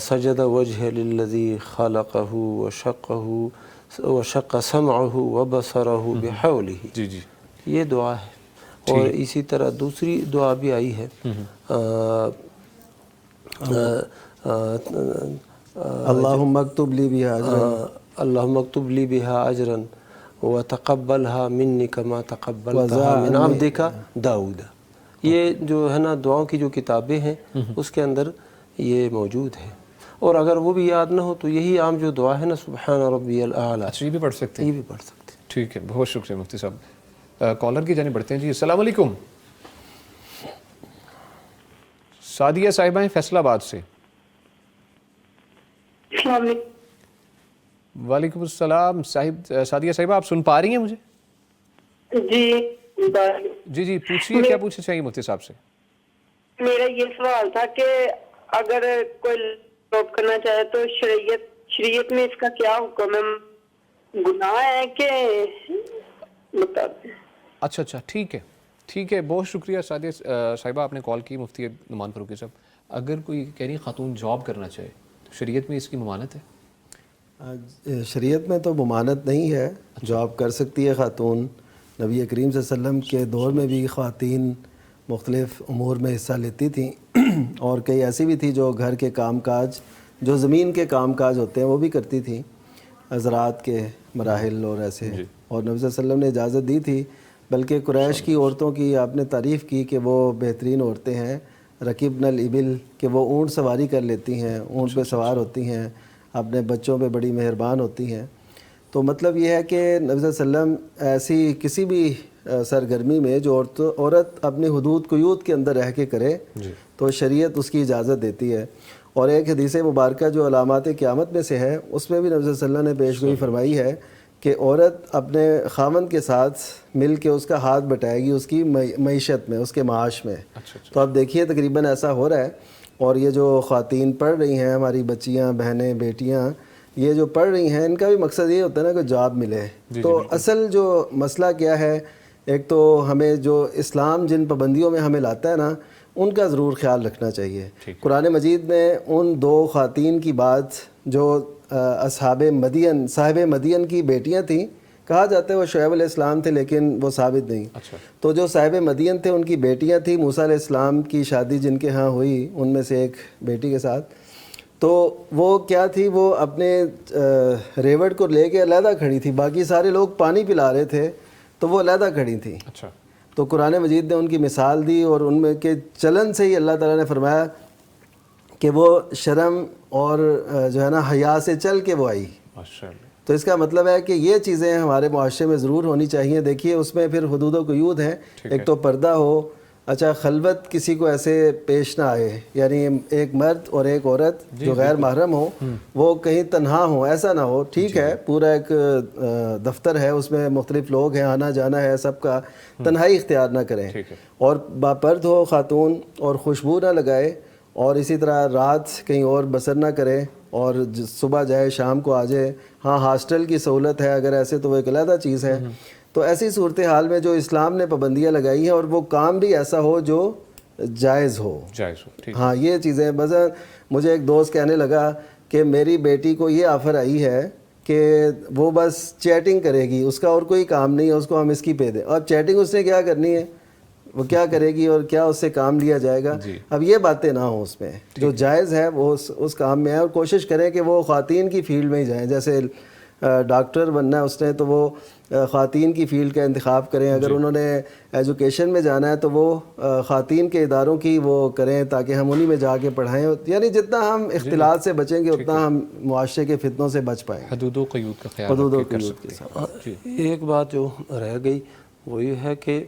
سجد وجہ للذی خلقہ وشقہ وشق سمعہ وبصرہ بحولہ، جی یہ دعا ہے۔ اور اسی طرح دوسری دعا بھی آئی ہے، اللہم اکتب لی بہا اجرا، اللہم اکتب لی بہا اجرا وتقبلها منی کما تقبلتها من عبدک داؤد۔ یہ جو ہے نا دعاؤں کی جو کتابیں ہیں اس کے اندر یہ موجود ہے، اور اگر وہ بھی یاد نہ ہو تو یہی عام جو دعا ہے نا سبحان ربی الاعلیٰ، اچھا یہ بھی پڑھ سکتے ہیں؟ یہ بھی پڑھ سکتے ہیں۔ ٹھیک ہے، بہت شکریہ مفتی صاحب۔ کالر کی جانب بڑھتے ہیں جی، السلام علیکم۔ سعدیہ صاحبہ ہیں فیصل آباد سے۔ السلام علیکم۔ وعلیکم السلام سعدیہ صاحبہ، آپ سن پا رہی ہیں مجھے؟ جی پوچھیے، کیا پوچھنا چاہیے مفتی صاحب سے؟ میرا یہ سوال تھا کہ اگر کوئی جاب کرنا چاہے تو شریعت میں اس کا کیا حکم ہے، گناہ ہے کہ بتا دیں؟ اچھا، ٹھیک ہے، بہت شکریہ سعدیہ صاحبہ، آپ نے کال کی۔ مفتی نعمان فاروقی صاحب، اگر کوئی کہہ رہی خاتون جاب کرنا چاہے تو شریعت میں اس کی ممانت ہے؟ شریعت میں تو ممانت نہیں ہے، جاب کر سکتی ہے خاتون۔ نبی کریم صلی اللہ علیہ وسلم کے دور میں بھی خواتین مختلف امور میں حصہ لیتی تھیں، اور کئی ایسی بھی تھی جو گھر کے کام کاج، جو زمین کے کام کاج ہوتے ہیں وہ بھی کرتی تھیں، زراعت کے مراحل اور ایسے، اور نبی صلی اللہ علیہ وسلم نے اجازت دی تھی۔ بلکہ قریش کی عورتوں کی آپ نے تعریف کی کہ وہ بہترین عورتیں ہیں، رکیبن الابل، کہ وہ اونٹ سواری کر لیتی ہیں، اونٹ پہ سوار ہوتی ہیں، اپنے بچوں پہ بڑی مہربان ہوتی ہیں۔ تو مطلب یہ ہے کہ نبی صلی اللہ علیہ وسلم ایسی کسی بھی سرگرمی میں جو عورت اپنی حدود قیود کے اندر رہ کے کرے تو شریعت اس کی اجازت دیتی ہے۔ اور ایک حدیث مبارکہ جو علامات قیامت میں سے ہے، اس میں بھی نبی صلی اللہ علیہ وسلم نے پیش گوئی فرمائی ہے کہ عورت اپنے خاوند کے ساتھ مل کے اس کا ہاتھ بٹائے گی اس کی معیشت میں، اس کے معاش میں. تو اب دیکھیے تقریباً ایسا ہو رہا ہے. اور یہ جو خواتین پڑھ رہی ہیں، ہماری بچیاں، بہنیں، بیٹیاں، یہ جو پڑھ رہی ہیں، ان کا بھی مقصد یہ ہوتا ہے نا کہ جاب ملے. تو اصل جو مسئلہ کیا ہے، ایک تو ہمیں جو اسلام جن پابندیوں میں ہمیں لاتا ہے نا، ان کا ضرور خیال رکھنا چاہیے. قرآن مجید میں ان 2 خواتین کی بات جو صاحب مدین کی بیٹیاں تھیں، کہا جاتا ہے وہ شعیب علیہ السلام تھے لیکن وہ ثابت نہیں. تو جو صاحب مدین تھے ان کی بیٹیاں تھیں، موسیٰ علیہ السلام کی شادی جن کے ہاں ہوئی ان میں سے ایک بیٹی کے ساتھ. تو وہ کیا تھی، وہ اپنے ریوڑ کو لے کے علیحدہ کھڑی تھی، باقی سارے لوگ پانی پلا رہے تھے تو وہ علیحدہ کھڑی تھیں. تو قرآن مجید نے ان کی مثال دی اور ان میں کے چلن سے ہی اللہ تعالیٰ نے فرمایا کہ وہ شرم اور جو ہے نا حیا سے چل کے وہ آئی. تو اس کا مطلب ہے کہ یہ چیزیں ہمارے معاشرے میں ضرور ہونی چاہیے. دیکھیے اس میں پھر حدود و قیود ہیں. ایک تو پردہ ہو، اچھا خلوت کسی کو ایسے پیش نہ آئے، یعنی ایک مرد اور ایک عورت جو غیر محرم ہو وہ کہیں تنہا ہو، ایسا نہ ہو. ٹھیک ہے پورا ایک دفتر ہے، اس میں مختلف لوگ ہیں، آنا جانا ہے سب کا، تنہائی اختیار نہ کریں. اور باپرد ہو خاتون اور خوشبو نہ لگائے، اور اسی طرح رات کہیں اور بسر نہ کرے اور صبح جائے شام کو آ جائے. ہاں ہاسٹل کی سہولت ہے اگر ایسے تو وہ ایک علیحدہ چیز ہے. تو ایسی صورتحال میں جو اسلام نے پابندیاں لگائی ہیں اور وہ کام بھی ایسا ہو جو جائز ہو. ہاں یہ چیزیں بس. مجھے ایک دوست کہنے لگا کہ میری بیٹی کو یہ آفر آئی ہے کہ وہ بس چیٹنگ کرے گی، اس کا اور کوئی کام نہیں ہے، اس کو ہم اس کی پہ دیں. اور چیٹنگ اس نے کیا کرنی ہے، وہ کیا کرے گی اور کیا اس سے کام لیا جائے گا. اب یہ باتیں نہ ہوں، اس میں جو جائز ہے وہ اس کام میں ہے. اور کوشش کریں کہ وہ خواتین کی فیلڈ میں ہی جائیں. جیسے ڈاکٹر بننا ہے اس نے تو وہ خواتین کی فیلڈ کا انتخاب کریں. اگر انہوں نے ایجوکیشن میں جانا ہے تو وہ خواتین کے اداروں کی وہ کریں تاکہ ہم انہی میں جا کے پڑھائیں. یعنی جتنا ہم اختلاط سے بچیں گے اتنا ہم معاشرے کے فتنوں سے بچ پائیں. حدود و قیود کا خیال کر سکتے ہیں. ایک بات جو رہ گئی وہ یہ ہے کہ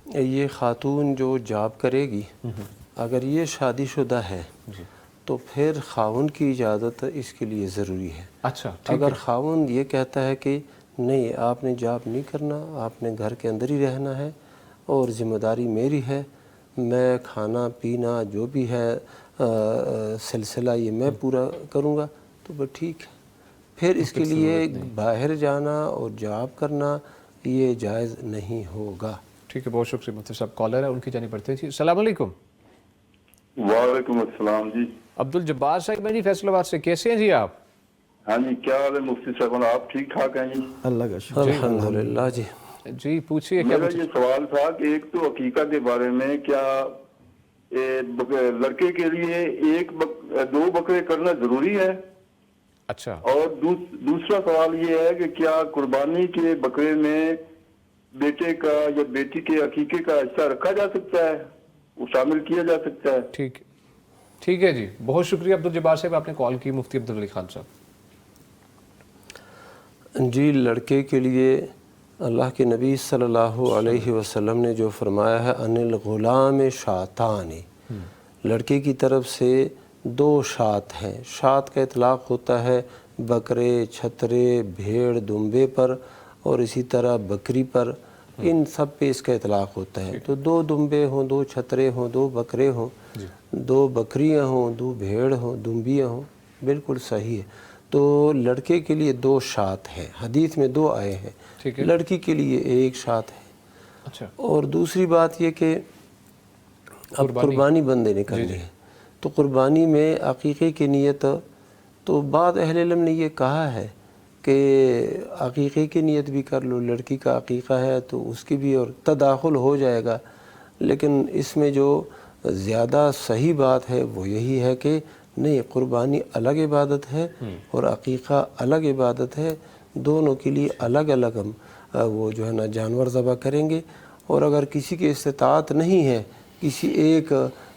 یہ خاتون جو جاب کرے گی اگر یہ شادی شدہ ہے تو پھر خاوند کی اجازت اس کے لیے ضروری ہے. اگر خاوند یہ کہتا ہے کہ نہیں آپ نے جاب نہیں کرنا، آپ نے گھر کے اندر ہی رہنا ہے اور ذمہ داری میری ہے، میں کھانا پینا جو بھی ہے سلسلہ یہ میں پورا کروں گا، تو بس ٹھیک ہے. پھر اس کے لیے باہر جانا اور جاب کرنا یہ جائز نہیں ہوگا. ٹھیک ہے، بہت شکریہ مفتی صاحب. کالر ہے ان کی جانب بڑھتے ہیں. السلام علیکم. وعلیکم السلام جی. عبدالجبار صاحب ہیں جی فیصل آباد سے. کیسے ہیں جی آپ؟ ہاں جی کیا حال ہے مفتی صاحب، آپ ٹھیک ٹھاک ہیں جی؟ اللہ کا شکر الحمدللہ. جی جی پوچھیے. میرا یہ سوال تھا کہ ایک تو عقیقہ کے بارے میں، کیا لڑکے کے لیے 2 بکرے کرنا ضروری ہے؟ اچھا. اور دوسرا سوال یہ ہے کہ کیا قربانی کے بکرے میں بیٹے کا یا بیٹی کے عقیقے کا حصہ رکھا جا سکتا ہے، وہ شامل کیا جا سکتا ہے؟ ٹھیک ہے جی. بہت شکریہ عبدالجبار صاحب، آپ نے کال کی. مفتی عبدالولی خان صاحب. جی لڑکے کے لیے اللہ کے نبی صلی اللہ علیہ وسلم نے جو فرمایا ہے ان الغلام شاتان، لڑکے کی طرف سے 2 شات ہیں. شات کا اطلاق ہوتا ہے بکرے، چھترے، بھیڑ، دمبے پر، اور اسی طرح بکری پر، ان سب پہ اس کا اطلاق ہوتا ہے. تو 2 دمبے ہوں، 2 چھترے ہوں، 2 بکرے ہوں، 2 بکریاں ہوں، 2 بھیڑ ہوں، دمبیاں ہوں، بالکل صحیح ہے. تو لڑکے کے لیے 2 شات ہیں. حدیث میں 2 آئے ہیں، لڑکی کے لیے 1 شات ہے. اور دوسری بات یہ کہ اب قربانی بندے نے کرنی ہے تو قربانی میں عقیقے کی نیت، تو بعض اہل علم نے یہ کہا ہے کہ عقیقے کی نیت بھی کر لو، لڑکی کا عقیقہ ہے تو اس کی بھی اور تداخل ہو جائے گا. لیکن اس میں جو زیادہ صحیح بات ہے وہ یہی ہے کہ نہیں، قربانی الگ عبادت ہے اور عقیقہ الگ عبادت ہے. دونوں کے لیے الگ الگ ہم وہ جو ہے نا جانور ذبح کریں گے. اور اگر کسی کی استطاعت نہیں ہے کسی ایک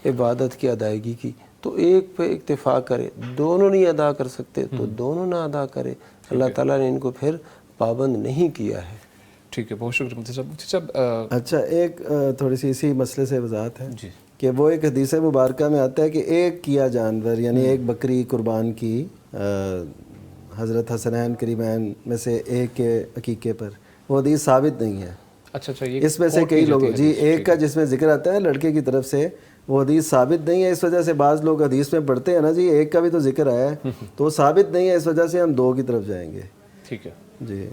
عبادت کی ادائیگی کی تو ایک پہ اکتفا کرے، دونوں نہیں ادا کر سکتے تو دونوں نہ ادا کرے. اللہ تعالیٰ نے ان کو پھر پابند نہیں کیا ہے. ٹھیک ہے، بہت شکریہ مفتی صاحب. مفتی صاحب اچھا ایک تھوڑی سی اسی مسئلے سے وضاحت ہے کہ وہ ایک حدیث مبارکہ میں آتا ہے کہ ایک کیا جانور یعنی ایک بکری قربان کی حضرت حسنین کریمین میں سے ایک کے عقیقے پر، وہ حدیث ثابت نہیں ہے۔ اچھا یہ اس میں سے کئی لوگ جی ایک کا جس میں ذکر آتا ہے لڑکے کی طرف سے، وہ حدیث ثابت نہیں ہے، اس وجہ سے بعض لوگ حدیث میں پڑھتے ہیں نا جی ایک کا بھی تو ذکر آیا ہے، تو وہ ثابت نہیں ہے، اس وجہ سے ہم 2 کی طرف جائیں گے۔ ٹھیک ہے جی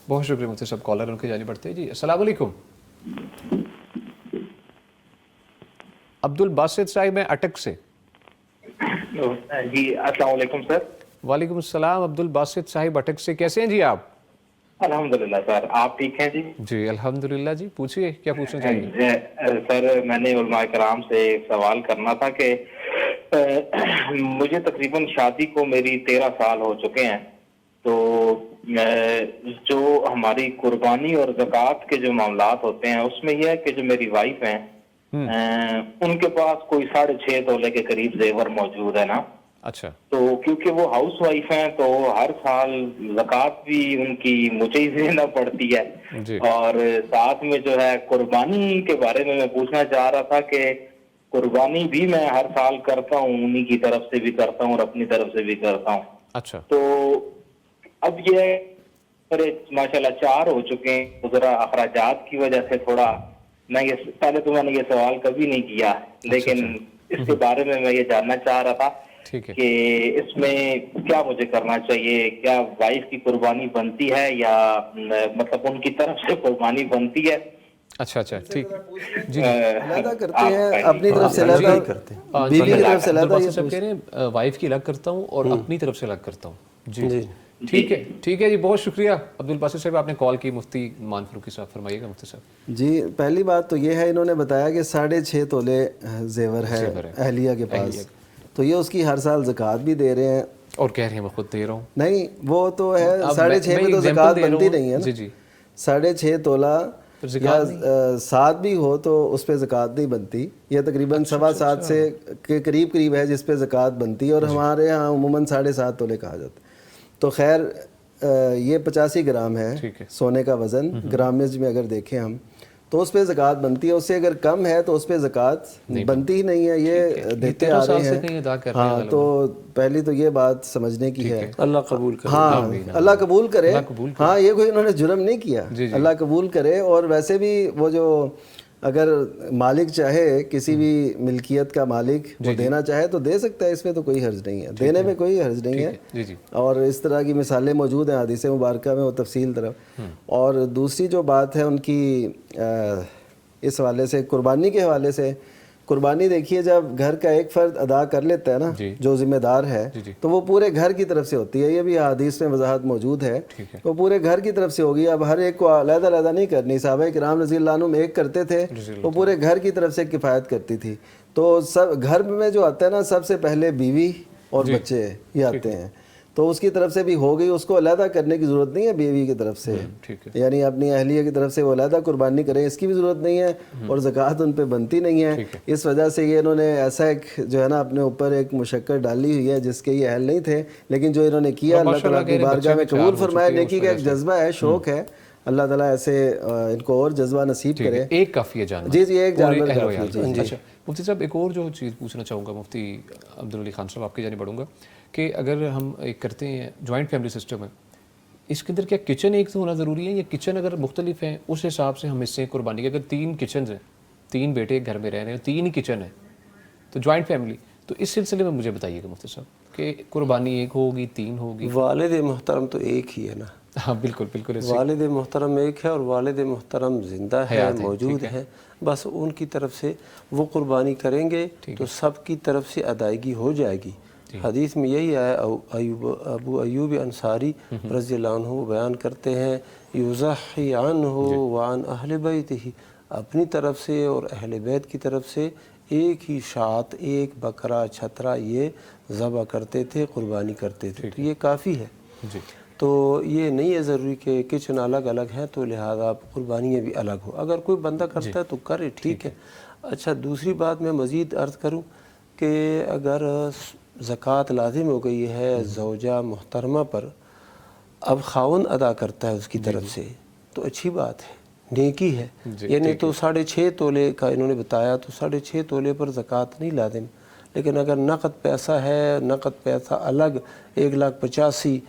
بہت شکریہ مفتی صاحب، کالر ان کی جانب بڑھتے ہیں۔ جی السلام علیکم، عبد الباسط صاحب ہیں اٹک سے۔ جی السلام علیکم سر۔ وعلیکم السلام عبد الباسط صاحب اٹک سے، کیسے ہیں جی آپ؟ الحمدللہ سر، آپ ٹھیک ہیں جی؟ جی الحمدللہ جی، پوچھیے کیا پوچھنا چاہیے؟ سر میں نے علماء کرام سے ایک سوال کرنا تھا کہ مجھے تقریباً شادی کو میری 13 سال ہو چکے ہیں، تو جو ہماری قربانی اور زکوٰۃ کے جو معاملات ہوتے ہیں اس میں یہ ہے کہ جو میری وائف ہیں ان کے پاس کوئی 6.5 تولے کے قریب زیور موجود ہے نا۔ اچھا، تو کیونکہ وہ ہاؤس وائف ہیں تو ہر سال زکوٰۃ بھی ان کی مجھے ہی دینا پڑتی ہے، اور ساتھ میں جو ہے قربانی کے بارے میں پوچھنا چاہ رہا تھا کہ قربانی بھی میں ہر سال کرتا ہوں، انہی کی طرف سے بھی کرتا ہوں اور اپنی طرف سے بھی کرتا ہوں۔ اچھا، تو اب یہ میرے ماشاءاللہ 4 ہو چکے ہیں، ذرا اخراجات کی وجہ سے تھوڑا پہلے تو میں نے یہ سوال کبھی نہیں کیا، لیکن اس کے بارے میں یہ جاننا چاہ رہا تھا کہ اس میں کیا مجھے کرنا چاہیے، کیا وائف کی قربانی بنتی ہے یا مطلب ان کی طرف سے قربانی بنتی ہے؟ اچھا ٹھیک جی، علیحدہ کرتے ہیں اپنی طرف سے، علیحدہ کرتے ہیں بیوی کی طرف سے علیحدہ، یہ سب کہہ رہے ہیں وائف کی الگ کرتا ہوں اور اپنی طرف سے الگ کرتا ہوں۔ جی ٹھیک ہے جی، بہت شکریہ عبد الباسط صاحب، آپ نے کال کی۔ مفتی مان فاروقی صاحب فرمائیے گا۔ مفتی صاحب جی، پہلی بات تو یہ ہے انہوں نے بتایا کہ 6.5 تولے زیور ہے اہلیہ کے پاس، تو یہ اس کی ہر سال زکوٰۃ بھی دے رہے ہیں، اور کہہ رہے ہیں میں خود دے رہا ہوں۔ نہیں وہ تو ہے 6.5 میں تو زکوٰۃ بنتی نہیں ہے نا، 6.5 تولہ یا 7 بھی ہو تو اس پہ زکوٰۃ نہیں بنتی، یہ تقریباً 7.25 سے کے قریب ہے جس پہ زکوٰۃ بنتی ہے، اور ہمارے ہاں عموماً 7.5 تولے کہا جاتا ہے۔ تو خیر یہ 85 گرام ہے سونے کا وزن، گرامز میں اگر دیکھیں ہم تو اس پہ زکوٰۃ بنتی ہے، اس سے اگر کم ہے تو اس پہ زکوٰۃ بنتی ہی نہیں ہے، یہ دیتے آ رہے ہیں۔ ہاں تو پہلی تو یہ بات سمجھنے کی ہے، اللہ قبول کرے۔ ہاں اللہ قبول کرے، ہاں یہ کوئی انہوں نے جرم نہیں کیا، اللہ قبول کرے۔ اور ویسے بھی وہ جو اگر مالک چاہے، کسی بھی ملکیت کا مالک وہ دینا چاہے تو دے سکتا ہے، اس میں تو کوئی حرج نہیں ہے، دینے میں کوئی حرج نہیں ہے، اور اس طرح کی مثالیں موجود ہیں حدیث مبارکہ میں، وہ تفصیل طرف۔ اور دوسری جو بات ہے ان کی اس حوالے سے قربانی کے حوالے سے، قربانی دیکھیے جب گھر کا ایک فرد ادا کر لیتا ہے نا جو ذمہ دار ہے، تو وہ پورے گھر کی طرف سے ہوتی ہے، یہ بھی حدیث میں وضاحت موجود ہے، وہ پورے گھر کی طرف سے ہوگی۔ اب ہر ایک کو علیحدہ علیحدہ نہیں کرنی، صحابہ کرام رضی اللہ عنہم ایک کرتے تھے، وہ پورے گھر کی طرف سے کفایت کرتی تھی۔ تو سب گھر میں جو آتا ہے نا سب سے پہلے بیوی اور بچے یہ آتے ہیں، تو اس کی طرف سے بھی ہو گئی، اس کو علیحدہ کرنے کی ضرورت نہیں ہے بیوی کی طرف سے، یعنی اپنی اہلیہ کی طرف سے وہ علیحدہ قربانی کریں، اس کی بھی ضرورت نہیں ہے، اور زکوٰۃ ان پہ بنتی نہیں ہے۔ اس وجہ سے یہ انہوں نے ایسا ایک جو ہے نا اپنے اوپر ایک مشقت ڈالی ہوئی ہے جس کے یہ اہل نہیں تھے، لیکن جو انہوں نے کیا اللہ تعالیٰ کی بارگاہ میں قبول فرمایا، نیکی کا ایک جذبہ ہے، شوق ہے، اللہ تعالیٰ ایسے ان کو اور جذبہ نصیب کرے۔ ایک کافی ہے جاننا، جی ایک جانور کافی ہے۔ اچھا مفتی صاحب ایک اور جو چیز پوچھنا چاہوں گا، مفتی عبدالعلی خان صاحب آپ کی جانب بڑھوں گا، کہ اگر ہم ایک کرتے ہیں جوائنٹ فیملی سسٹم ہے، اس کے اندر کیا کچن ایک تو ہونا ضروری ہے، یا کچن اگر مختلف ہیں اس حساب سے ہم حصے قربانی کے، اگر 3 کچنز ہیں، 3 بیٹے گھر میں رہ رہے ہیں، 3 ہی کچن ہیں تو جوائنٹ فیملی، تو اس سلسلے میں مجھے بتائیے گا مفتی صاحب کہ قربانی ایک ہوگی 3 ہوگی؟ والد محترم تو ایک ہی ہے نا۔ ہاں بالکل والد محترم ایک ہے، اور والد محترم زندہ ہے، موجود ہے، بس ان کی طرف سے وہ قربانی کریں گے تو سب کی طرف سے ادائیگی ہو جائے گی۔ حدیث میں یہی آیا، ابو ایوب انصاری رضی اللہ عنہ بیان کرتے ہیں، یضحی عنہ وعن اہل بیتہ، اپنی طرف سے اور اہل بیت کی طرف سے ایک ہی شات، ایک بکرا چھترا یہ ذبح کرتے تھے، قربانی کرتے تھے، تو یہ کافی ہے۔ تو یہ نہیں ہے ضروری کہ کچن الگ الگ ہے تو لہذا قربانیاں بھی الگ ہو، اگر کوئی بندہ کرتا ہے تو کرے، ٹھیک ہے۔ اچھا دوسری بات میں مزید عرض کروں کہ اگر زکوٰۃ لازم ہو گئی ہے زوجہ محترمہ پر، اب خاوند ادا کرتا ہے اس کی طرف سے، تو اچھی بات ہے، نیکی ہے، یعنی تو 6.5 تولے کا انہوں نے بتایا، تو 6.5 تولے پر زکوٰۃ نہیں لازم، لیکن اگر نقد پیسہ ہے، نقد پیسہ الگ 1,85,000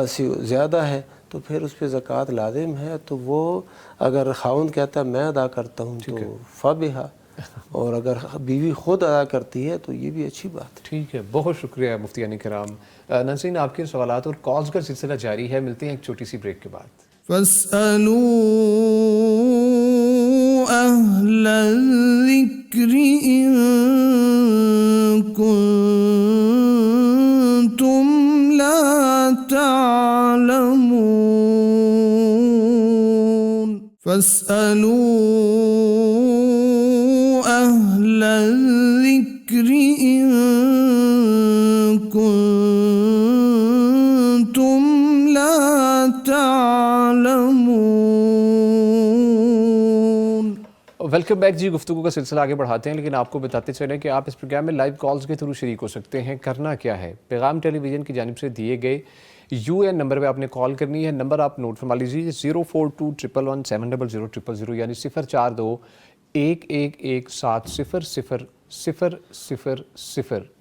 سے زیادہ ہے تو پھر اس پہ زکوٰۃ لازم ہے. تو وہ اگر خاوند کہتا ہے میں ادا کرتا ہوں تو فبہا، اور اگر بیوی خود ادا کرتی ہے تو یہ بھی اچھی بات ہے. ٹھیک ہے، بہت شکریہ مفتیان کرام. ناظرین آپ کے سوالات اور کالز کا سلسلہ جاری ہے، ملتے ہیں ایک چھوٹی سی بریک کے بعد. فاسألوا أهل الذكر إن كنتم لا تعلمون. فاسألوا أهل الذكر إن كنتم لا تعلمون. ویلکم بیک جی. گفتگو کا سلسلہ آگے بڑھاتے ہیں، لیکن آپ کو بتاتے چلیں کہ آپ اس پروگرام میں لائیو کالز کے تھرو شریک ہو سکتے ہیں. کرنا کیا ہے، پیغام ٹیلی ویژن کی جانب سے دیے گئے UN نمبر پہ آپ نے کال کرنی ہے. نمبر آپ نوٹ فرما لیجیے 04211170000 یعنی 04211170000.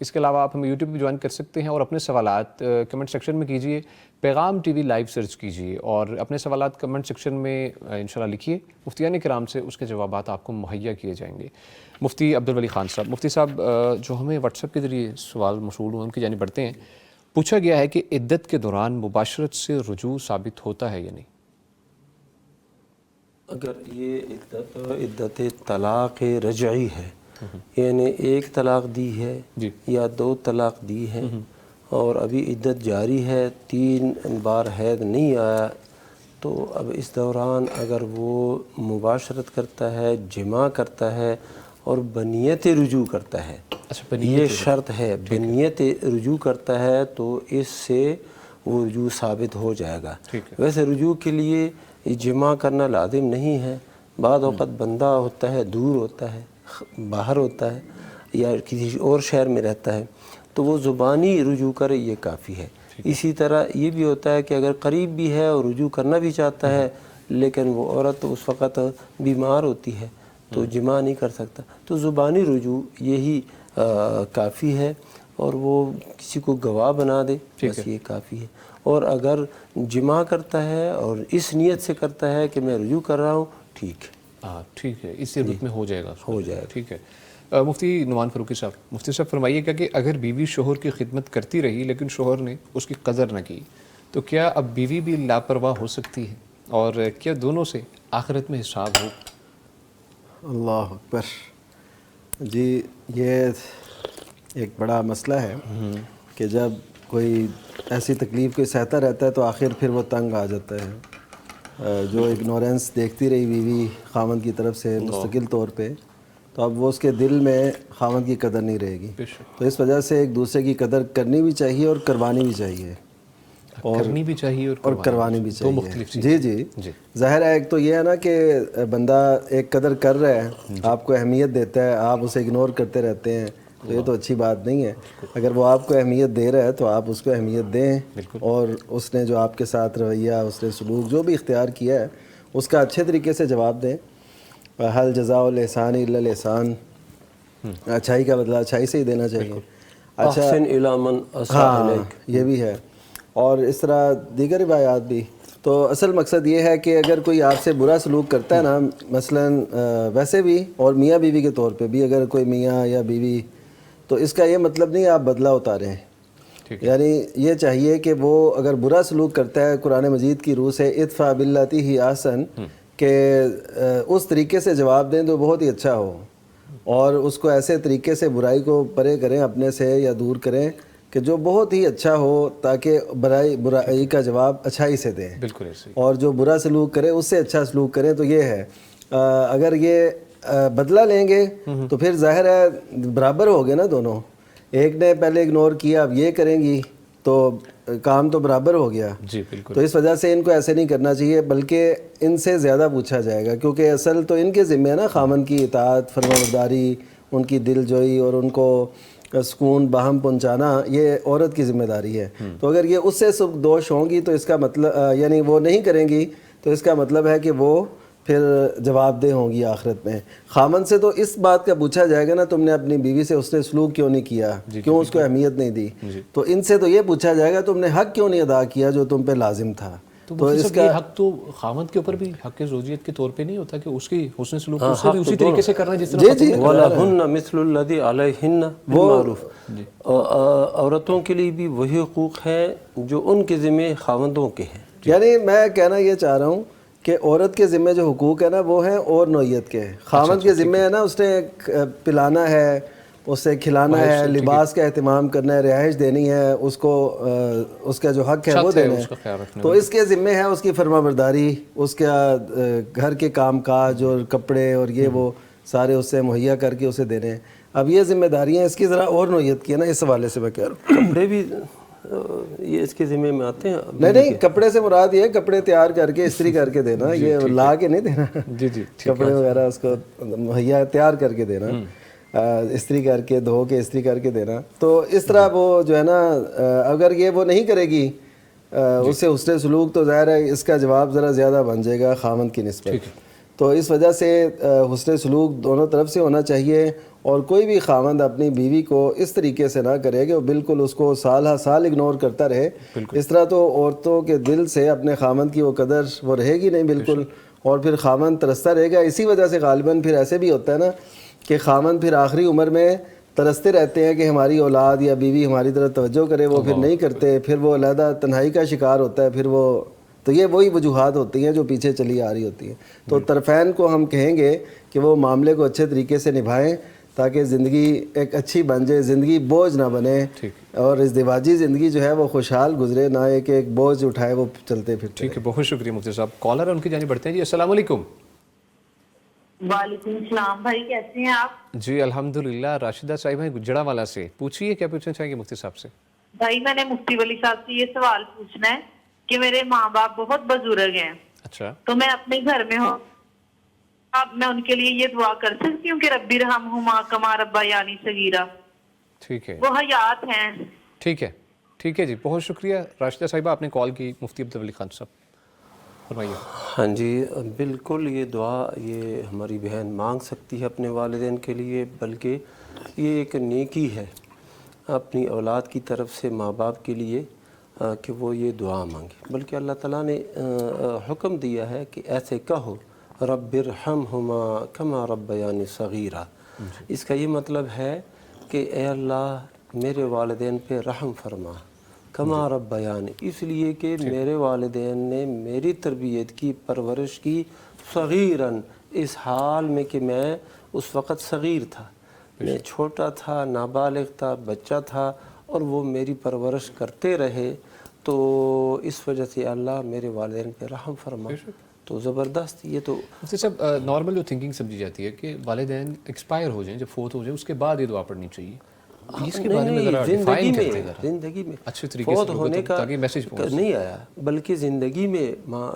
اس کے علاوہ آپ ہمیں یوٹیوب پہ جوائن کر سکتے ہیں اور اپنے سوالات کمنٹ سیکشن میں کیجیے. پیغام ٹی وی لائیو سرچ کیجیے اور اپنے سوالات کمنٹ سیکشن میں انشاءاللہ لکھیے. مفتیان کرام سے اس کے جوابات آپ کو مہیا کیے جائیں گے. مفتی عبدالولی خان صاحب، مفتی صاحب جو ہمیں واٹس ایپ کے ذریعے سوال موصول ہوئے ان کی جانب بڑھتے ہیں. پوچھا گیا ہے کہ عدت کے دوران مباشرت سے رجوع ثابت ہوتا ہے یا نہیں؟ اگر یہ عدت طلاق رجعی ہے، یعنی ایک طلاق دی ہے یا 2 طلاق دی ہے اور ابھی عدت جاری ہے، 3 بار حید نہیں آیا، تو اب اس دوران اگر وہ مباشرت کرتا ہے، جماع کرتا ہے اور بنیت رجوع کرتا ہے، یہ شرط ہے، بنیت رجوع کرتا ہے تو اس سے وہ رجوع ثابت ہو جائے گا. ویسے رجوع کے لیے جماع کرنا لازم نہیں ہے. بعض اوقات بندہ ہوتا ہے دور ہوتا ہے، باہر ہوتا ہے یا کسی اور شہر میں رہتا ہے تو وہ زبانی رجوع کرے، یہ کافی ہے. اسی طرح یہ بھی ہوتا ہے کہ اگر قریب بھی ہے اور رجوع کرنا بھی چاہتا ہے لیکن وہ عورت اس وقت بیمار ہوتی ہے تو جماع نہیں کر سکتا، تو زبانی رجوع یہی کافی ہے اور وہ کسی کو گواہ بنا دے، بس یہ کافی ہے. اور اگر جماع کرتا ہے اور اس نیت سے کرتا ہے کہ میں رجوع کر رہا ہوں، ٹھیک ہے. ٹھیک ہے، اس صورت میں ہو جائے گا. ٹھیک ہے. مفتی نعمان فاروقی صاحب، مفتی صاحب فرمائیے گا کہ اگر بیوی شوہر کی خدمت کرتی رہی لیکن شوہر نے اس کی قدر نہ کی تو کیا اب بیوی بھی لاپرواہ ہو سکتی ہے اور کیا دونوں سے آخرت میں حساب ہو؟ اللہ اکبر. جی یہ ایک بڑا مسئلہ ہے کہ جب کوئی ایسی تکلیف کوئی سہتا رہتا ہے تو آخر پھر وہ تنگ آ جاتا ہے. جو اگنورینس دیکھتی رہی بیوی خاوند کی طرف سے مستقل طور پہ، تو اب وہ اس کے دل میں خاوند کی قدر نہیں رہے گی. تو اس وجہ سے ایک دوسرے کی قدر کرنی بھی چاہیے اور کروانی بھی چاہیے، کرنی بھی چاہیے اور کروانی بھی چاہیے. جی ظاہر ہے. ایک تو یہ ہے نا کہ بندہ ایک قدر کر رہا ہے، آپ کو اہمیت دیتا ہے، آپ اسے اگنور کرتے رہتے ہیں، تو یہ تو اچھی بات نہیں ہے. اگر وہ آپ کو اہمیت دے رہا ہے تو آپ اس کو اہمیت دیں، اور اس نے جو آپ کے ساتھ رویہ، اس نے سلوک جو بھی اختیار کیا ہے اس کا اچھے طریقے سے جواب دیں. حل جزاء الاحسان الا الاحسان، اچھائی کا بدلہ اچھائی سے ہی دینا چاہیے. احسن الی من اساء الیک، یہ بھی ہے. اور اس طرح دیگر روایات بھی. تو اصل مقصد یہ ہے کہ اگر کوئی آپ سے برا سلوک کرتا ہے نا، مثلا ویسے بھی اور میاں بیوی کے طور پہ بھی، اگر کوئی میاں یا بیوی، تو اس کا یہ مطلب نہیں آپ بدلہ اتاریں. یعنی یہ چاہیے کہ وہ اگر برا سلوک کرتا ہے، قرآن مجید کی روح سے ادفع باللتی ہی احسن، کہ اس طریقے سے جواب دیں تو بہت ہی اچھا ہو، اور اس کو ایسے طریقے سے برائی کو پرے کریں اپنے سے یا دور کریں کہ جو بہت ہی اچھا ہو، تاکہ برائی کا جواب اچھائی سے دیں. بالکل ایسے. اور جو برا سلوک کرے اس سے اچھا سلوک کریں. تو یہ ہے اگر یہ بدلہ لیں گے تو پھر ظاہر ہے برابر ہو گئے نا دونوں. ایک نے پہلے اگنور کیا، اب یہ کریں گی تو کام تو برابر ہو گیا. جی بالکل. تو اس وجہ سے ان کو ایسے نہیں کرنا چاہیے، بلکہ ان سے زیادہ پوچھا جائے گا، کیونکہ اصل تو ان کے ذمہ ہے نا خامن کی اطاعت، فرمانبرداری، ان کی دل جوئی اور ان کو سکون باہم پہنچانا، یہ عورت کی ذمہ داری ہے. تو اگر یہ اس سے سب دوش ہوں گی تو اس کا مطلب یعنی وہ نہیں کریں گی تو اس کا مطلب ہے کہ وہ پھر جواب دہ ہوں گی آخرت میں. خامن سے تو اس بات کا پوچھا جائے گا نا تم نے اپنی بیوی سے اس نے سلوک کیوں نہیں کیا, کیوں اس کو اہمیت نہیں دی, تو ان سے تو یہ پوچھا جائے گا تم نے حق کیوں نہیں ادا کیا جو تم پہ لازم تھا. تو اس کا حق تو خامند کے اوپر بھی حق زوجیت کے طور پہ نہیں ہوتا کہ اس کی حسن سلوک اس سے بھی اسی طریقے سے کرنا جس طرح وَلَهُنَّ مِثْلُ الَّذِي عَلَيْهِنَّ بِالْمَعْرُوفِ. عورتوں کے لیے بھی وہی حقوق ہیں جو ان کے ذمہ خاوندوں کے ہیں. یعنی میں کہنا یہ چاہ رہا ہوں کہ عورت کے ذمہ جو حقوق ہے نا وہ ہیں اور نوعیت کے. خاوند کے ذمہ ہے نا اس نے پلانا ہے, اسے کھلانا ہے, لباس کا اہتمام کرنا ہے, رہائش دینی ہے, اس کو اس کا جو حق ہے وہ دینا ہے. تو اس کے ذمہ ہے اس کی فرما برداری, اس کا گھر کے کام کاج اور کپڑے اور یہ وہ سارے اس سے مہیا کر کے اسے دینے ہیں. اب یہ ذمہ داریاں اس کی ذرا اور نوعیت کی ہے نا, اس حوالے سے میں کہہ رہا ہوں. کپڑے بھی یہ اس کے ذمہ میں آتے ہیں. نہیں, کپڑے سے مراد یہ ہے کپڑے تیار کر کے استری کر کے دینا, یہ لا کے نہیں دینا. کپڑے وغیرہ اس کو مہیا تیار کر کے دینا, استری کر کے دھو کے استری کر کے دینا. تو اس طرح وہ جو ہے نا اگر یہ وہ نہیں کرے گی اس سے حسن سلوک, تو ظاہر ہے اس کا جواب ذرا زیادہ بن جائے گا خامند کی نسبت. تو اس وجہ سے حسن سلوک دونوں طرف سے ہونا چاہیے, اور کوئی بھی خامند اپنی بیوی کو اس طریقے سے نہ کرے کہ وہ بالکل اس کو سال ہر سال اگنور کرتا رہے. اس طرح تو عورتوں کے دل سے اپنے خامند کی وہ قدر وہ رہے گی نہیں بالکل, اور پھر خامند ترستا رہے گا. اسی وجہ سے غالباً پھر ایسے بھی ہوتا ہے نا کہ خامند پھر آخری عمر میں ترستے رہتے ہیں کہ ہماری اولاد یا بیوی ہماری طرف توجہ کرے, وہ پھر نہیں کرتے, پھر وہ علیحدہ تنہائی کا شکار ہوتا ہے. پھر وہ تو یہ وہی وجوہات ہوتی ہیں جو پیچھے چلی آ رہی ہوتی ہیں. تو طرفین کو ہم کہیں گے کہ وہ معاملے کو اچھے طریقے سے نبھائیں تاکہ زندگی ایک اچھی بن جائے, زندگی بوجھ نہ بنے, اور ازدواجی زندگی جو ہے وہ خوشحال گزرے, نہ ایک بوجھ اٹھائے وہ چلتے پھرتے. ٹھیک ہے, بہت شکریہ مفتی صاحب. کالر ہے ان کی جانب بڑھتے ہیں. جی السلام علیکم. وعلیکم السلام بھائی, کیسے ہیں آپ؟ جی الحمدللہ. راشدہ صاحب ہیں گجرا والا سے. پوچھیے کیا پوچھنا چاہیں گے مفتی صاحب سے. بھائی میں نے مفتی ولی صاحب سے یہ سوال پوچھنا ہے کہ میرے ماں باپ بہت بزرگ ہیں, اچھا, تو میں اپنے گھر میں ہوں, اب میں ان کے لیے یہ دعا کر سکتی ہوں کہ ربی رحمہما کما ربیانی صغیرہ؟ ٹھیک ہے, وہ حیات ہیں. ٹھیک ہے, ٹھیک ہے جی, بہت شکریہ راشدہ صاحبہ, آپ نے کال کی. مفتی عبدالولی خان صاحب فرمائیے. ہاں جی بالکل, یہ دعا یہ ہماری بہن مانگ سکتی ہے اپنے والدین کے لیے, بلکہ یہ ایک نیکی ہے اپنی اولاد کی طرف سے ماں باپ کے لیے کہ وہ یہ دعا مانگے. بلکہ اللہ تعالیٰ نے حکم دیا ہے کہ ایسے کہو رب ارحمہما کما ربیانی صغیرہ. اس کا یہ مطلب ہے کہ اے اللہ میرے والدین پہ رحم فرما, کما ربیانی, اس لیے کہ میرے والدین نے میری تربیت کی, پرورش کی, صغیراً, اس حال میں کہ میں اس وقت صغیر تھا, میں چھوٹا تھا, نابالغ تھا, بچہ تھا, اور وہ میری پرورش کرتے رہے. تو اس وجہ سے اللہ میرے والدین پہ رحم فرما. تو زبردست. یہ تو مفتی صاحب نارمل جو تھنکنگ سمجھی جاتی ہے کہ والدین ایکسپائر ہو جائیں, جب فوت ہو جائیں, اس کے بعد یہ دعا پڑھنی چاہیے. اس کے بارے میں ذرا ڈیفائن کرتے ہیں. زندگی میں اچھے طریقے فوت سے ہونے کا تاکہ میسج نہیں آیا, بلکہ زندگی میں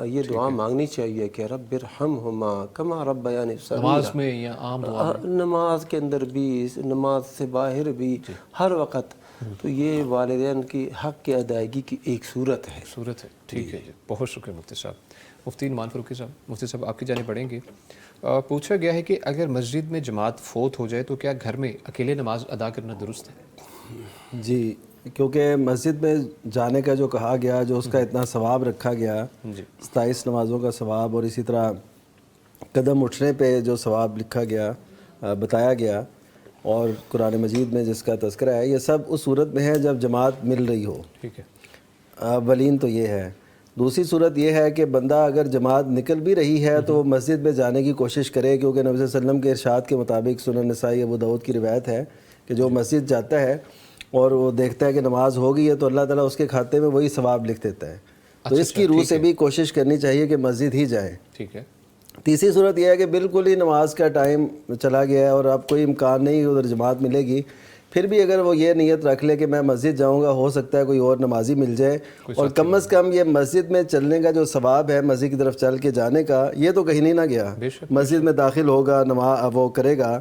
یہ دعا مانگنی چاہیے کہ رب ارحمہما کما ربیانی صغیرہ. نماز میں یا عام دعا میں, نماز کے اندر بھی, نماز سے باہر بھی, ہر وقت. تو یہ والدین کی حق کی ادائیگی کی ایک صورت ہے. ٹھیک ہے جی, بہت شکریہ مفتی صاحب. مفتی نعمان فاروقی صاحب, مفتی صاحب آپ کی جانب پڑھیں گے. پوچھا گیا ہے کہ اگر مسجد میں جماعت فوت ہو جائے تو کیا گھر میں اکیلے نماز ادا کرنا درست ہے؟ جی, کیونکہ مسجد میں جانے کا جو کہا گیا, جو اس کا اتنا ثواب رکھا گیا, 27 نمازوں کا ثواب, اور اسی طرح قدم اٹھنے پہ جو ثواب لکھا گیا, بتایا گیا, اور قرآن مجید میں جس کا تذکرہ ہے, یہ سب اس صورت میں ہے جب جماعت مل رہی ہو. ٹھیک ہے, اولین تو یہ ہے. دوسری صورت یہ ہے کہ بندہ اگر جماعت نکل بھی رہی ہے تو مسجد میں جانے کی کوشش کرے, کیونکہ نبی صلی اللہ علیہ وسلم کے ارشاد کے مطابق سنن نسائی ابو داؤد کی روایت ہے کہ جو مسجد جاتا ہے اور وہ دیکھتا ہے کہ نماز ہو گئی ہے تو اللہ تعالیٰ اس کے کھاتے میں وہی ثواب لکھ دیتا ہے. تو اس کی روح سے بھی کوشش کرنی چاہیے کہ مسجد ہی جائیں. ٹھیک ہے. تیسری صورت یہ ہے کہ بالکل ہی نماز کا ٹائم چلا گیا ہے اور اب کوئی امکان نہیں ادھر جماعت ملے گی, پھر بھی اگر وہ یہ نیت رکھ لے کہ میں مسجد جاؤں گا, ہو سکتا ہے کوئی اور نمازی مل جائے, اور کم از کم یہ مسجد میں چلنے کا جو ثواب ہے, مسجد کی طرف چل کے جانے کا, یہ تو کہیں نہیں نہ گیا. مسجد میں داخل ہوگا, وہ کرے گا,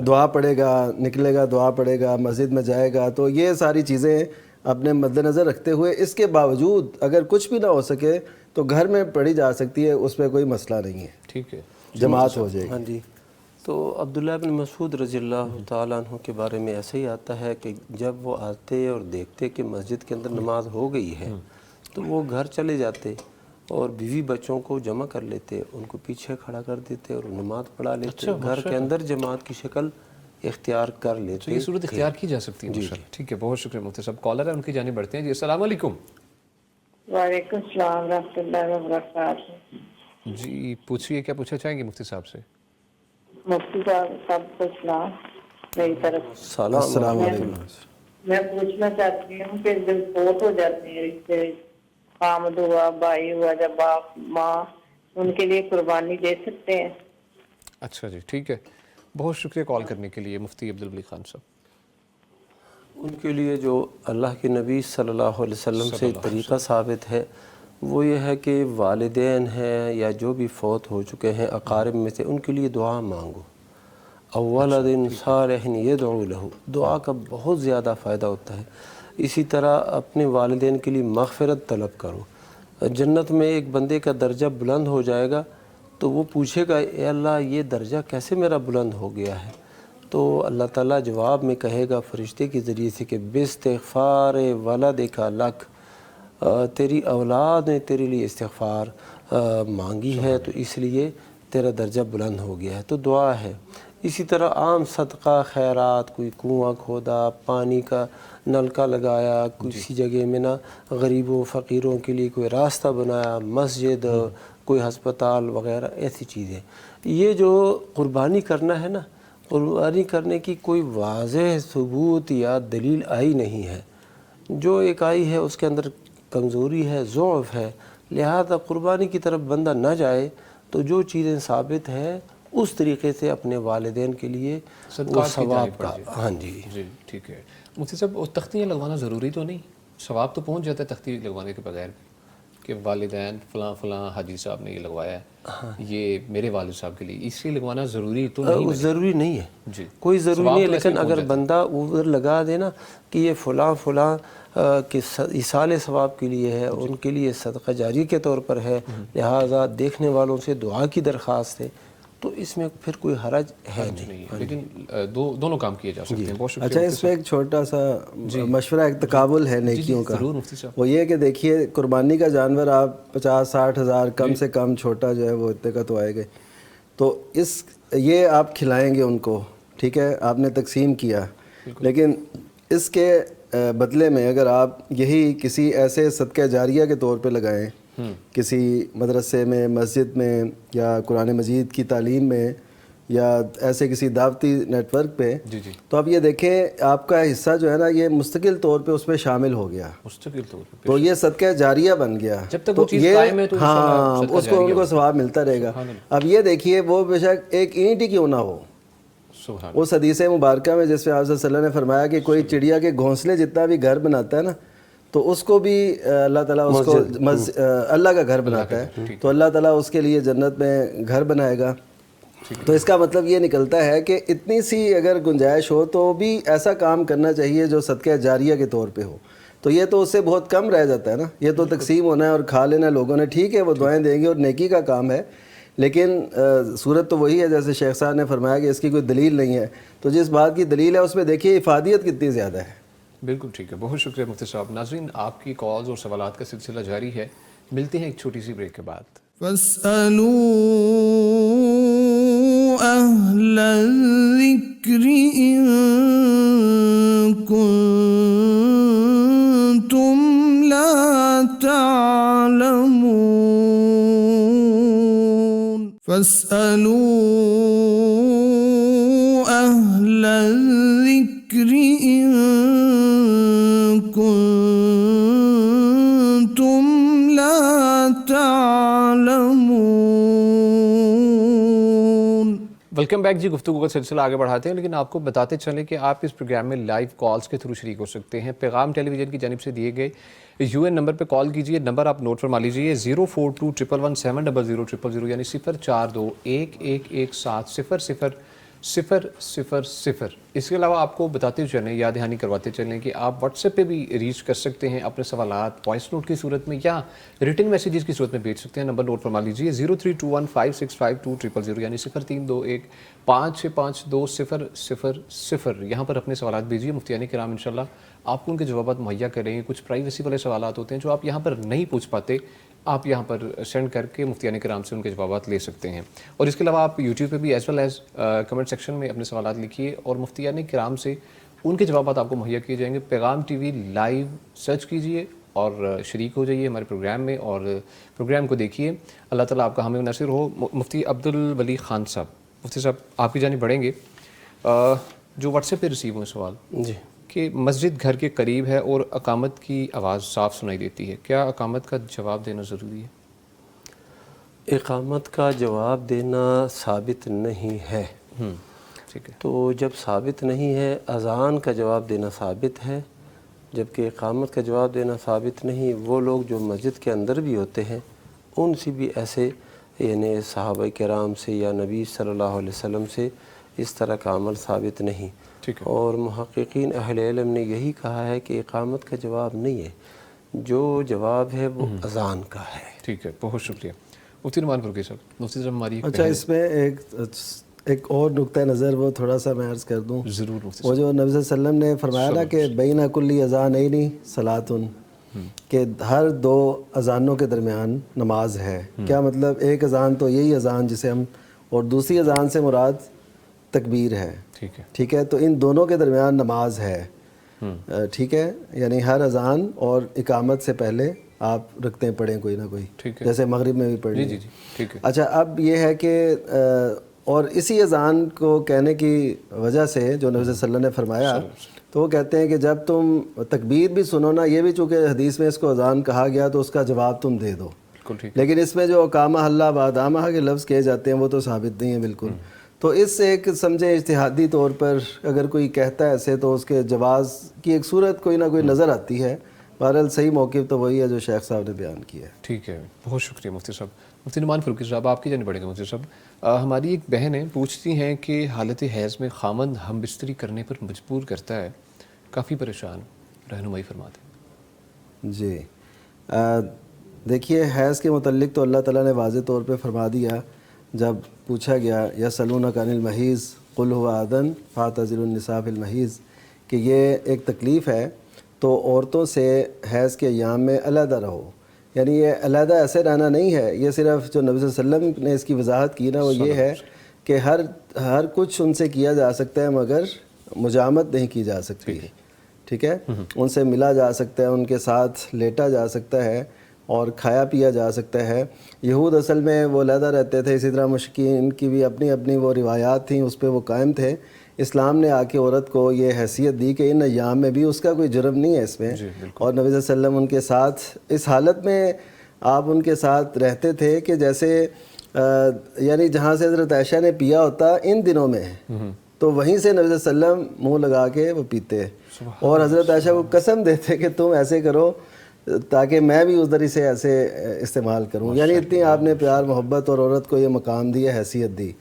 دعا پڑھے گا, نکلے گا, دعا پڑھے گا, مسجد میں جائے گا, تو یہ ساری چیزیں اپنے مد نظر رکھتے ہوئے, اس کے باوجود اگر کچھ بھی نہ ہو سکے تو گھر میں پڑھی جا سکتی ہے, اس پہ کوئی مسئلہ نہیں ہے. ٹھیک ہے، جماعت ہو جائے گی۔ ہاں جی، تو عبداللہ بن مسعود رضی اللہ تعالیٰ عنہ کے بارے میں ایسے ہی آتا ہے کہ جب وہ آتے اور دیکھتے کہ مسجد کے اندر نماز ہو گئی ہے تو وہ گھر چلے جاتے اور بیوی بچوں کو جمع کر لیتے، ان کو پیچھے کھڑا کر دیتے اور نماز پڑھا لیتے، گھر کے اندر جماعت کی شکل اختیار کر لیتے۔ تو یہ صورت اختیار کی جا سکتی ہے ماشاءاللہ۔ ٹھیک ہے، بہت شکریہ مفتی صاحب۔ کالر ہے، ان کی جانب بڑھتے ہیں جی۔ السلام علیکم۔ وعلیکم السلام ورحمۃ اللہ وبرکاتہ۔ جی پوچھیے، کیا پوچھنا چاہیں گے مفتی صاحب سے؟ مفتی صاحب سب کو سلام میری طرف۔ السلام علیکم۔ میں پوچھنا چاہتی ہوں کہ جب فوت ہو جاتے ہیں رشتے، آمد ہوا، بھائی ہوا، جب باپ ماں، ان کے لیے قربانی دے سکتے ہیں؟ اچھا جی، ٹھیک ہے، بہت شکریہ کال کرنے کے لیے مفتی عبدالولی خان صاحب۔ ان کے لیے جو اللہ کے نبی صلی اللہ علیہ وسلم سے طریقہ ثابت ہے وہ یہ ہے کہ والدین ہیں یا جو بھی فوت ہو چکے ہیں اقارب میں سے، ان کے لیے دعا مانگو۔ اولد صالح یدعو لہ، دعا کا بہت زیادہ فائدہ ہوتا ہے۔ اسی طرح اپنے والدین کے لیے مغفرت طلب کرو۔ جنت میں ایک بندے کا درجہ بلند ہو جائے گا تو وہ پوچھے گا اے اللہ یہ درجہ کیسے میرا بلند ہو گیا ہے؟ تو اللہ تعالیٰ جواب میں کہے گا فرشتے کے ذریعے سے کہ باستغفار ولدک لک، تیری اولاد نے تیرے لیے استغفار مانگی ہے تو اس لیے تیرا درجہ بلند ہو گیا ہے، تو دعا ہے۔ اسی طرح عام صدقہ خیرات، کوئی کنواں کھودا، پانی کا نلکا لگایا، کسی جگہ میں نا غریبوں فقیروں کے لیے کوئی راستہ بنایا، مسجد، کوئی ہسپتال وغیرہ، ایسی چیزیں۔ یہ جو قربانی کرنا ہے نا، قربانی کرنے کی کوئی واضح ثبوت یا دلیل آئی نہیں ہے۔ جو ایک آئی ہے اس کے اندر کمزوری ہے، ضعف ہے، لہذا قربانی کی طرف بندہ نہ جائے، تو جو چیزیں ثابت ہیں اس طریقے سے اپنے والدین کے لیے وہ ثواب کا۔ ہاں جی جی ٹھیک ہے مفتی صاحب، وہ تختیاں لگوانا ضروری تو نہیں؟ ثواب تو پہنچ جاتا ہے تختی لگوانے کے بغیر کہ والدین فلاں فلاں حاجی صاحب نے یہ لگوایا ہے، یہ میرے والد صاحب کے لیے، اس لیے لگوانا ضروری تو نہیں؟ ضروری نہیں ہے جی، کوئی ضروری نہیں ہے، لیکن اگر بندہ ادھر لگا دے نا کہ یہ فلاں فلاں کہ ایصال ثواب کے لیے ہے، ان کے لیے صدقہ جاری کے طور پر ہے، لہٰذا دیکھنے والوں سے دعا کی درخواست ہے، تو اس میں پھر کوئی حرج ہے نہیں، لیکن دونوں کام کیے جا سکتے ہیں۔ بہت شکریہ۔ اچھا، اس میں ایک چھوٹا سا مشورہ، ایک تقابل ہے نیکیوں کا، ضرور مفتی صاحب۔ وہ یہ کہ دیکھیے قربانی کا جانور آپ 50-60 ہزار کم سے کم چھوٹا جو ہے وہ اتنے کا تو آئے گا، تو یہ آپ کھلائیں گے ان کو، ٹھیک ہے، آپ نے تقسیم کیا، لیکن اس کے بدلے میں اگر آپ یہی کسی ایسے صدقہ جاریہ کے طور پہ لگائیں، کسی مدرسے میں، مسجد میں، یا قرآن مجید کی تعلیم میں، یا ایسے کسی دعوتی نیٹ ورک پہ، تو آپ یہ دیکھیں آپ کا حصہ جو ہے نا یہ مستقل طور پہ اس میں شامل ہو گیا، مستقل طور پہ تو یہ صدقہ جاریہ بن گیا، جب تک وہ چیز قائم ہے تو ہاں اس کو ان کو ثواب ملتا رہے گا۔ اب یہ دیکھیے وہ بے شک ایک اینٹ ہی کیوں نہ ہو، اس حدیث مبارکہ میں جس میں آپ صلی اللہ علیہ وسلم نے فرمایا کہ کوئی چڑیا کے گھونسلے جتنا بھی گھر بناتا ہے نا تو اس کو بھی اللہ تعالیٰ اس کو اللہ کا گھر بناتا ہے، تو اللہ تعالیٰ اس کے لیے جنت میں گھر بنائے گا۔ تو اس کا مطلب یہ نکلتا ہے کہ اتنی سی اگر گنجائش ہو تو بھی ایسا کام کرنا چاہیے جو صدقہ جاریہ کے طور پہ ہو، تو یہ تو اس سے بہت کم رہ جاتا ہے نا، یہ تو تقسیم ہونا ہے اور کھا لینا ہے لوگوں نے، ٹھیک ہے وہ دعائیں دیں گے اور نیکی کا کام ہے، لیکن صورت تو وہی ہے جیسے شیخ صاحب نے فرمایا کہ اس کی کوئی دلیل نہیں ہے، تو جس بات کی دلیل ہے اس میں دیکھیے افادیت کتنی زیادہ ہے۔ بالکل ٹھیک ہے، بہت شکریہ مفتی صاحب۔ ناظرین آپ کی کالز اور سوالات کا سلسلہ جاری ہے، ملتے ہیں ایک چھوٹی سی بریک کے بعد۔ فاسألوا أهل الذكر إن كنتم لا تعلمون فاسألوا أهل الذكر إن كنتم لا تعلمون۔ ویلکم بیک جی، گفتگو کا سلسلہ آگے بڑھاتے ہیں، لیکن آپ کو بتاتے چلیں کہ آپ اس پروگرام میں لائیو کالز کے تھرو شریک ہو سکتے ہیں۔ پیغام ٹیلی ویژن کی جانب سے دیے گئے UN نمبر پہ کال کیجئے، نمبر آپ نوٹ فرما لیجئے 0421170000 یعنی 0421170000 000। اس کے علاوہ آپ کو بتاتے چلیں، یاد دہانی کرواتے چلیں کہ آپ واٹس ایپ پہ بھی ریچ کر سکتے ہیں اپنے سوالات وائس نوٹ کی صورت میں یا ریٹن میسیجز کی صورت میں بھیج سکتے ہیں۔ نمبر نوٹ فرما لیجیے 0321565200 یعنی 0321565200۔ یہاں پر اپنے سوالات بھیجیے، مفتیان کرام انشاءاللہ آپ کو ان کے جوابات مہیا کریں گے۔ کچھ پرائیویسی والے سوالات ہوتے ہیں جو آپ یہاں پر نہیں پوچھ پاتے، آپ یہاں پر سینڈ کر کے مفتیان کرام سے ان کے جوابات لے سکتے ہیں۔ اور اس کے علاوہ آپ یوٹیوب پہ بھی as well as comment section میں اپنے سوالات لکھیے اور مفتیان کرام سے ان کے جوابات آپ کو مہیا کیے جائیں گے۔ پیغام ٹی وی لائیو سرچ کیجیے اور شریک ہو جائیے ہمارے پروگرام میں اور پروگرام کو دیکھیے۔ اللہ تعالیٰ آپ کا حامی و ناصر ہو۔ مفتی عبدالولی خان صاحب، مفتی صاحب آپ کی جانب بڑھیں گے۔ جو واٹس ایپ پہ ریسیو ہوئے سوال جی کہ مسجد گھر کے قریب ہے اور اقامت کی آواز صاف سنائی دیتی ہے، کیا اقامت کا جواب دینا ضروری ہے؟ اقامت کا جواب دینا ثابت نہیں ہے، ٹھیک ہے۔ تو جب ثابت نہیں ہے اذان کا جواب دینا ثابت ہے، جبکہ اقامت کا جواب دینا ثابت نہیں۔ وہ لوگ جو مسجد کے اندر بھی ہوتے ہیں ان سے بھی ایسے یعنی صحابہ کرام سے یا نبی صلی اللہ علیہ وسلم سے اس طرح کا عمل ثابت نہیں۔ اور محققین اہل علم نے یہی کہا ہے کہ اقامت کا جواب نہیں ہے، جو جواب ہے وہ اذان کا ہے۔ ٹھیک ہے، بہت شکریہ مفتی نعمان فاروقی صاحب۔ مفتی صاحب ہماری اچھا اس میں ایک اور نقطہ نظر وہ تھوڑا سا میں عرض کر دوں۔ ضرور مفتی وہ جو نبی صلی اللہ علیہ وسلم نے فرمایا نا کہ بین کلی اذانین صلاتن، کہ ہر دو اذانوں کے درمیان نماز ہے۔ کیا مطلب؟ ایک اذان تو یہی اذان جسے ہم، اور دوسری اذان سے مراد تکبیر ہے، ٹھیک ہے، تو ان دونوں کے درمیان نماز ہے، ٹھیک ہے، یعنی ہر اذان اور اقامت سے پہلے آپ رکھتے ہیں پڑھیں کوئی نہ کوئی، جیسے مغرب میں بھی پڑھ لیں۔ اچھا اب یہ ہے کہ اور اسی اذان کو کہنے کی وجہ سے جو نبی صلی اللہ علیہ وسلم نے فرمایا، تو وہ کہتے ہیں کہ جب تم تکبیر بھی سنو نا، یہ بھی چونکہ حدیث میں اس کو اذان کہا گیا تو اس کا جواب تم دے دو، لیکن اس میں جو اقامہ اللہ بادامہ کے لفظ کہے جاتے ہیں وہ تو ثابت نہیں ہے بالکل۔ تو اس سے ایک سمجھے اجتہادی طور پر اگر کوئی کہتا ہے ایسے تو اس کے جواز کی ایک صورت کوئی نہ کوئی نظر آتی ہے۔ بہرحال صحیح موقف تو وہی ہے جو شیخ صاحب نے بیان کیا ہے۔ ٹھیک ہے، بہت شکریہ مفتی صاحب۔ مفتی نعمان فاروقی صاحب آپ کی جانب بڑھیں گے۔ مفتی صاحب ہماری ایک بہن ہے، پوچھتی ہیں کہ حالت حیض میں خامند ہم بستری کرنے پر مجبور کرتا ہے، کافی پریشان، رہنمائی فرماتے ہیں۔ جی دیکھیے حیض کے متعلق تو اللہ تعالیٰ نے واضح طور پہ فرما دیا، جب پوچھا گیا یسألونک عن المحیض قل هو اذن فاعتزلوا النساء فی المحیض، کہ یہ ایک تکلیف ہے تو عورتوں سے حیض کے ایام میں علیحدہ رہو۔ یعنی یہ علیحدہ ایسے رہنا نہیں ہے، یہ صرف جو نبی صلی اللہ علیہ وسلم نے اس کی وضاحت کی نا وہ یہ ہے کہ ہر کچھ ان سے کیا جا سکتا ہے مگر مجامت نہیں کی جا سکتی، ٹھیک ہے، ان سے ملا جا سکتا ہے، ان کے ساتھ لیٹا جا سکتا ہے اور کھایا پیا جا سکتا ہے۔ یہود اصل میں وہ علیحدہ رہتے تھے، اسی طرح مشرکین کی بھی اپنی اپنی وہ روایات تھیں، اس پہ وہ قائم تھے۔ اسلام نے آ کے عورت کو یہ حیثیت دی کہ ان ایام میں بھی اس کا کوئی جرم نہیں ہے اس میں، اور نبی صلی اللہ علیہ وسلم ان کے ساتھ اس حالت میں آپ ان کے ساتھ رہتے تھے کہ جیسے یعنی جہاں سے حضرت عائشہ نے پیا ہوتا ان دنوں میں تو وہیں سے نبی صلی اللہ علیہ وسلم منہ لگا کے وہ پیتے، اور حضرت عائشہ کو قسم دیتے کہ تم ایسے کرو تاکہ میں بھی اس ذریعے سے ایسے استعمال کروں۔ یعنی اتنی آپ نے پیار محبت اور عورت کو یہ مقام دیا، حیثیت دی۔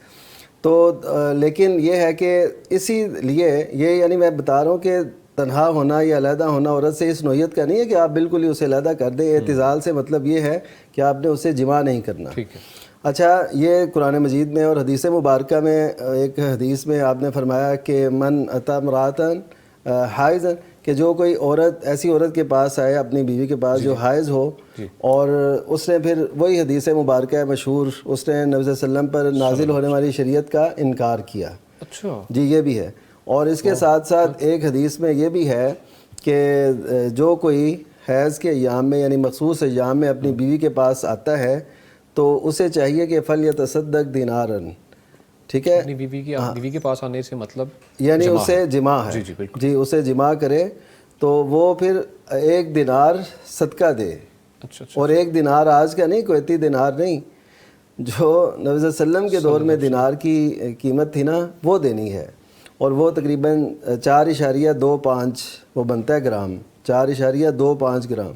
تو لیکن یہ ہے کہ اسی لیے یہ یعنی میں بتا رہا ہوں کہ تنہا ہونا یا علیحدہ ہونا عورت سے اس نوعیت کا نہیں ہے کہ آپ بالکل ہی اسے علیحدہ کر دیں۔ اعتزال سے مطلب یہ ہے کہ آپ نے اسے جماع نہیں کرنا۔ اچھا یہ قرآن مجید میں اور حدیث مبارکہ میں ایک حدیث میں آپ نے فرمایا کہ من اتی امرأۃ حائض، کہ جو کوئی عورت ایسی عورت کے پاس آئے اپنی بیوی کے پاس جو حائض ہو، اور اس نے پھر وہی حدیث مبارکہ مشہور، اس نے نبی صلی اللہ علیہ وسلم پر نازل ہونے والی شریعت کا انکار کیا۔ اچھا جی یہ بھی ہے، اور اس کے ساتھ ساتھ ایک حدیث میں یہ بھی ہے کہ جو کوئی حیض کے ایام میں یعنی مخصوص ایام میں اپنی بیوی کے پاس آتا ہے تو اسے چاہیے کہ فلیتصدق دینارا، ٹھیک ہے، بیوی کے پاس آنے سے مطلب یعنی اسے جماع ہے، جی اسے جماع کرے تو وہ پھر 1 دینار صدقہ دے، اور 1 دینار آج کا نہیں، کویتی دینار نہیں، جو نبی صلی اللہ علیہ وسلم کے دور میں دینار کی قیمت تھی نا وہ دینی ہے، اور وہ تقریباً 4.25 وہ بنتا ہے گرام، 4.25 گرام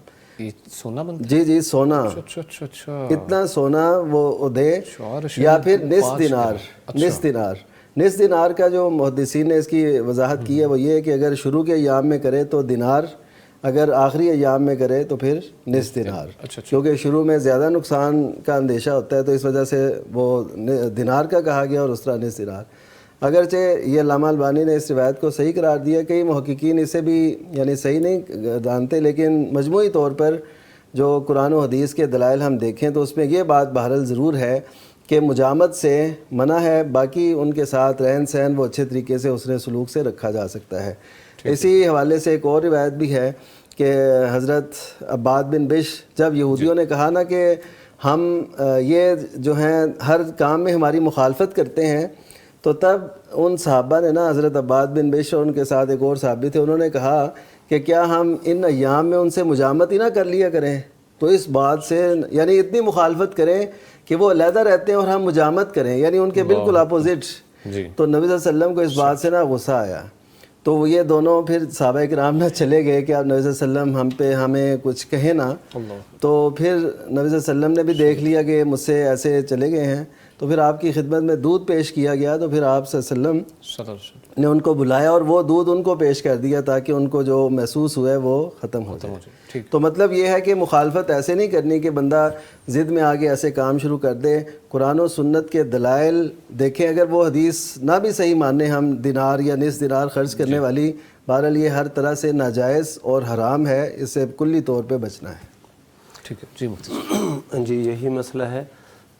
سونا بنتا ہے؟ جی جی سونا، اتنا سونا وہ دے، یا پھر نصف نصف دینار کا جو محدثین نے اس کی وضاحت کی ہے وہ یہ ہے کہ اگر شروع کے ایام میں کرے تو دینار، اگر آخری ایام میں کرے تو پھر نصف دینار، کیونکہ شروع میں زیادہ نقصان کا اندیشہ ہوتا ہے تو اس وجہ سے وہ دینار کا کہا گیا اور اس طرح نصف دینار۔ اگرچہ یہ علامہ البانی نے اس روایت کو صحیح قرار دیا، کئی محققین اسے بھی یعنی صحیح نہیں جانتے، لیکن مجموعی طور پر جو قرآن و حدیث کے دلائل ہم دیکھیں تو اس میں یہ بات بہرحال ضرور ہے کہ مجامت سے منع ہے، باقی ان کے ساتھ رہن سہن وہ اچھے طریقے سے حسن سلوک سے رکھا جا سکتا ہے۔ اسی حوالے سے ایک اور روایت بھی ہے کہ حضرت عباد بن بشر، جب یہودیوں نے کہا نا کہ ہم یہ جو ہیں ہر کام میں ہماری مخالفت کرتے ہیں، تو تب ان صحابہ نے نا حضرت عباد بن بشر اور ان کے ساتھ ایک اور صحابی تھے، انہوں نے کہا کہ کیا ہم ان ایام میں ان سے مجامت ہی نہ کر لیا کریں؟ تو اس بات سے یعنی اتنی مخالفت کریں کہ وہ علیحدہ رہتے ہیں اور ہم مجامت کریں، یعنی ان کے بالکل اپوزٹ۔ تو نبی صلی اللہ علیہ وسلم کو اس بات سے نا غصہ آیا، تو وہ یہ دونوں پھر صحابہ کرام نہ چلے گئے کہ اب نبی صلی اللہ علیہ وسلم ہمیں کچھ کہیں نا، تو پھر نبی صلی اللہ علیہ وسلم نے بھی دیکھ لیا کہ مجھ سے ایسے چلے گئے ہیں، تو پھر آپ کی خدمت میں دودھ پیش کیا گیا، تو پھر آپ صلی اللہ علیہ وسلم نے ان کو بلایا اور وہ دودھ ان کو پیش کر دیا تاکہ ان کو جو محسوس ہوا ہے وہ ختم ہو جائے۔ تو مطلب یہ ہے کہ مخالفت ایسے نہیں کرنی کہ بندہ ضد میں آگے ایسے کام شروع کر دے۔ قرآن و سنت کے دلائل دیکھیں، اگر وہ حدیث نہ بھی صحیح مانیں ہم دینار یا نصف دینار خرچ کرنے والی، بہرحال یہ ہر طرح سے ناجائز اور حرام ہے، اس سے کلی طور پہ بچنا ہے۔ ٹھیک ہے جی مفتی جی یہی مسئلہ ہے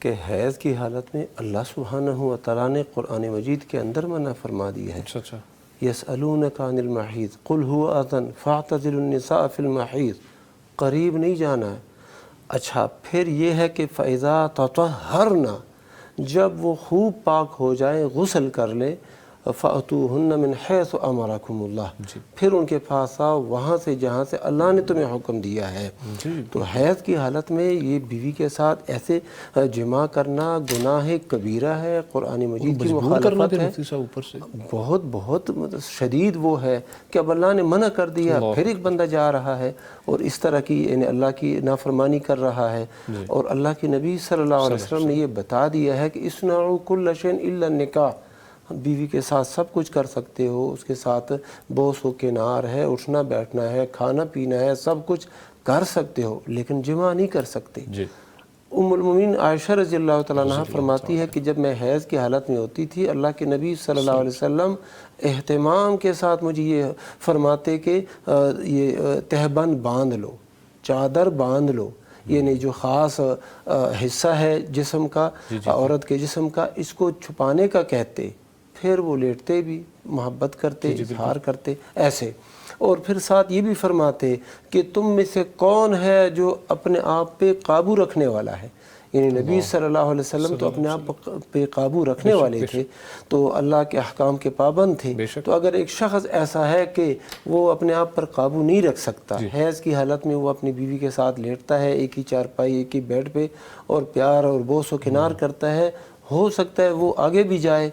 کہ حیض کی حالت میں اللہ سبحانہ و تعالیٰ نے قرآن مجید کے اندر منع فرما دیا ہے۔ اچھا یسألونک عن المحیض قل هو اذن فاعتزلوا النساء فی المحیض، قریب نہیں جانا ہے۔ اچھا پھر یہ ہے کہ فاذا تطہرن، جب وہ خوب پاک ہو جائیں، غسل کر لیں، فأتوہن من حیث امرکم اللہ، پھر ان کے پاس آؤ وہاں سے جہاں سے اللہ نے تمہیں حکم دیا ہے۔ تو حیض کی حالت میں یہ بیوی کے ساتھ ایسے جماع کرنا گناہ کبیرہ ہے، قرآن مجید کی مخالفت ہے، بہت بہت شدید وہ ہے کہ اب اللہ نے منع کر دیا، پھر ایک بندہ جا رہا ہے اور اس طرح کی یعنی اللہ کی نافرمانی کر رہا ہے۔ اور اللہ کے نبی صلی اللہ علیہ وسلم نے یہ بتا دیا ہے کہ اصنعوا کل شیء الا النکاح، بیوی کے ساتھ سب کچھ کر سکتے ہو، اس کے ساتھ بوس و کنار ہے، اٹھنا بیٹھنا ہے، کھانا پینا ہے، سب کچھ کر سکتے ہو، لیکن جماع نہیں کر سکتے۔ ام المومنین عائشہ رضی اللہ تعالیٰ عنہ فرماتی ہے کہ جب میں حیض کی حالت میں ہوتی تھی، اللہ کے نبی صلی اللہ علیہ وسلم اہتمام کے ساتھ مجھے یہ فرماتے کہ یہ تہبند باندھ لو، چادر باندھ لو، یعنی جو خاص حصہ ہے جسم کا، عورت کے جسم کا، اس کو چھپانے کا کہتے، پھر وہ لیٹتے بھی، محبت کرتے، اظہار کرتے ایسے۔ اور پھر ساتھ یہ بھی فرماتے کہ تم میں سے کون ہے جو اپنے آپ پہ قابو رکھنے والا ہے، یعنی نبی صلی اللہ علیہ وسلم تو اپنے آپ پہ قابو رکھنے والے تھے، تو اللہ کے احکام کے پابند تھے۔ تو اگر ایک شخص ایسا ہے کہ وہ اپنے آپ پر قابو نہیں رکھ سکتا، حیض کی حالت میں وہ اپنی بیوی کے ساتھ لیٹتا ہے ایک ہی چارپائی ایک ہی بیڈ پہ اور پیار اور بوس و کنار کرتا ہے، ہو سکتا ہے وہ آگے بھی جائے،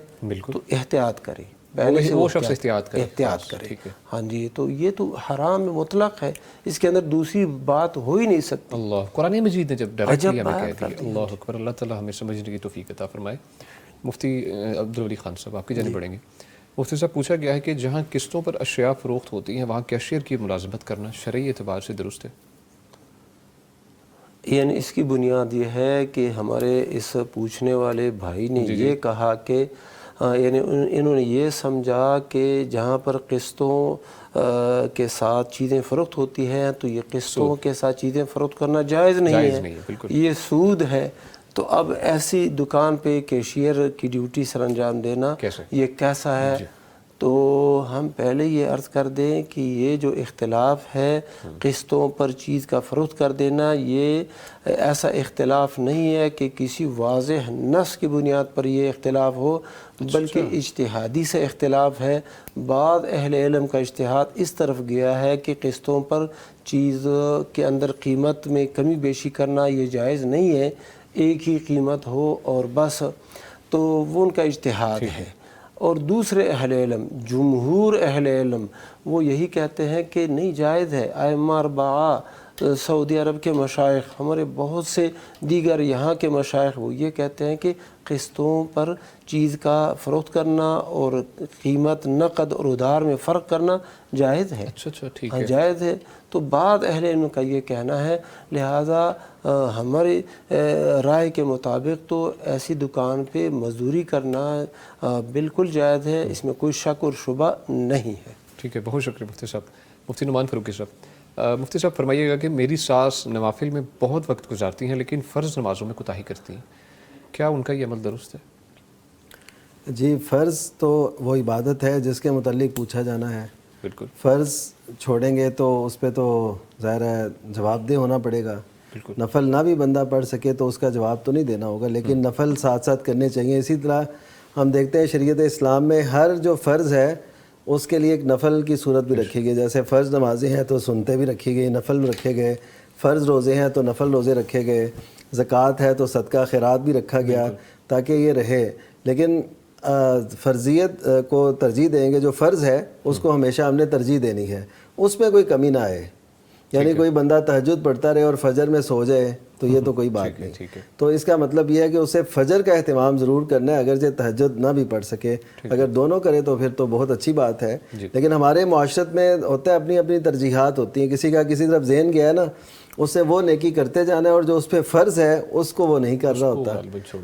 تو احتیاط کرے، پہلے سے وہ شخص احتیاط کرے۔ ہاں جی، تو یہ تو حرام مطلق ہے، اس کے اندر دوسری بات ہو ہی نہیں سکتی۔ اللہ قرآن مجید نے جب ڈائریکٹلی ہمیں کہہ دیا، اللہ اکبر، اللہ تعالیٰ ہمیں سمجھنے کی توفیق عطا فرمائے۔ مفتی عبدالولی خان صاحب آپ کی جانب بڑھیں گے۔ مفتی صاحب پوچھا گیا ہے کہ جہاں قسطوں پر اشیاء فروخت ہوتی ہیں وہاں کیشیئر کی ملازمت کرنا شرعی اعتبار سے درست ہے؟ یعنی اس کی بنیاد یہ ہے کہ ہمارے اس پوچھنے والے بھائی نے یہ کہا کہ یعنی انہوں نے یہ سمجھا کہ جہاں پر قسطوں کے ساتھ چیزیں فروخت ہوتی ہیں تو یہ قسطوں کے ساتھ چیزیں فروخت کرنا جائز نہیں ہے، یہ سود ہے۔ تو اب ایسی دکان پہ کیشیئر کی ڈیوٹی سر انجام دینا یہ کیسا ہے؟ تو ہم پہلے یہ عرض کر دیں کہ یہ جو اختلاف ہے قسطوں پر چیز کا فروخت کر دینا، یہ ایسا اختلاف نہیں ہے کہ کسی واضح نص کی بنیاد پر یہ اختلاف ہو، بلکہ اجتہادی سے اختلاف ہے۔ بعض اہل علم کا اجتہاد اس طرف گیا ہے کہ قسطوں پر چیز کے اندر قیمت میں کمی بیشی کرنا یہ جائز نہیں ہے، ایک ہی قیمت ہو اور بس، تو وہ ان کا اجتہاد ہے۔ اور دوسرے اہل علم، جمہور اہل علم، وہ یہی کہتے ہیں کہ نہیں جائز ہے۔ ائمہ اربعہ سعودی عرب کے مشائخ، ہمارے بہت سے دیگر یہاں کے مشائخ وہ یہ کہتے ہیں کہ قسطوں پر چیز کا فروخت کرنا اور قیمت نقد اور ادھار میں فرق کرنا جائز ہے۔ اچھا ٹھیک ہاں ہے، جائز ہے۔ تو بعض اہل علم کا یہ کہنا ہے لہٰذا ہماری رائے کے مطابق تو ایسی دکان پہ مزدوری کرنا بالکل جائز ہے، اس میں کوئی شک اور شبہ نہیں ہے۔ ٹھیک ہے، بہت شکریہ مفتی صاحب۔ مفتی نعمان فاروقی صاحب، مفتی صاحب فرمائیے گا کہ میری ساس نوافل میں بہت وقت گزارتی ہیں لیکن فرض نمازوں میں کوتاہی کرتی ہیں، کیا ان کا یہ عمل درست ہے؟ جی، فرض تو وہ عبادت ہے جس کے متعلق پوچھا جانا ہے۔ بالکل، فرض چھوڑیں گے تو اس پہ تو ظاہر ہے جواب دہ ہونا پڑے گا۔ بالکل، نفل نہ بھی بندہ پڑھ سکے تو اس کا جواب تو نہیں دینا ہوگا، لیکن نفل ساتھ ساتھ کرنے چاہیے۔ اسی طرح ہم دیکھتے ہیں شریعت اسلام میں ہر جو فرض ہے اس کے لیے ایک نفل کی صورت بھی رکھی گئی، جیسے فرض نمازیں ہیں تو سنتے بھی رکھی گئی، نفل بھی رکھے گئے، فرض روزے ہیں تو نفل روزے رکھے گئے، زکوٰۃ ہے تو صدقہ خیرات بھی رکھا گیا تاکہ یہ رہے۔ لیکن فرضیت کو ترجیح دیں گے، جو فرض ہے اس کو ہمیشہ ہم نے ترجیح دینی ہے، اس میں کوئی کمی نہ آئے۔ یعنی کوئی بندہ تہجد پڑھتا رہے اور فجر میں سو جائے تو یہ تو کوئی بات نہیں۔ تو اس کا مطلب یہ ہے کہ اسے فجر کا اہتمام ضرور کرنا ہے، اگرچہ تہجد نہ بھی پڑھ سکے، اگر دونوں کرے تو پھر تو بہت اچھی بات ہے۔ لیکن ہمارے معاشرت میں ہوتا ہے اپنی اپنی ترجیحات ہوتی ہیں، کسی کا کسی طرف ذہن گیا ہے نا، اس سے وہ نیکی کرتے جانا ہے اور جو اس پہ فرض ہے اس کو وہ نہیں کر رہا ہوتا۔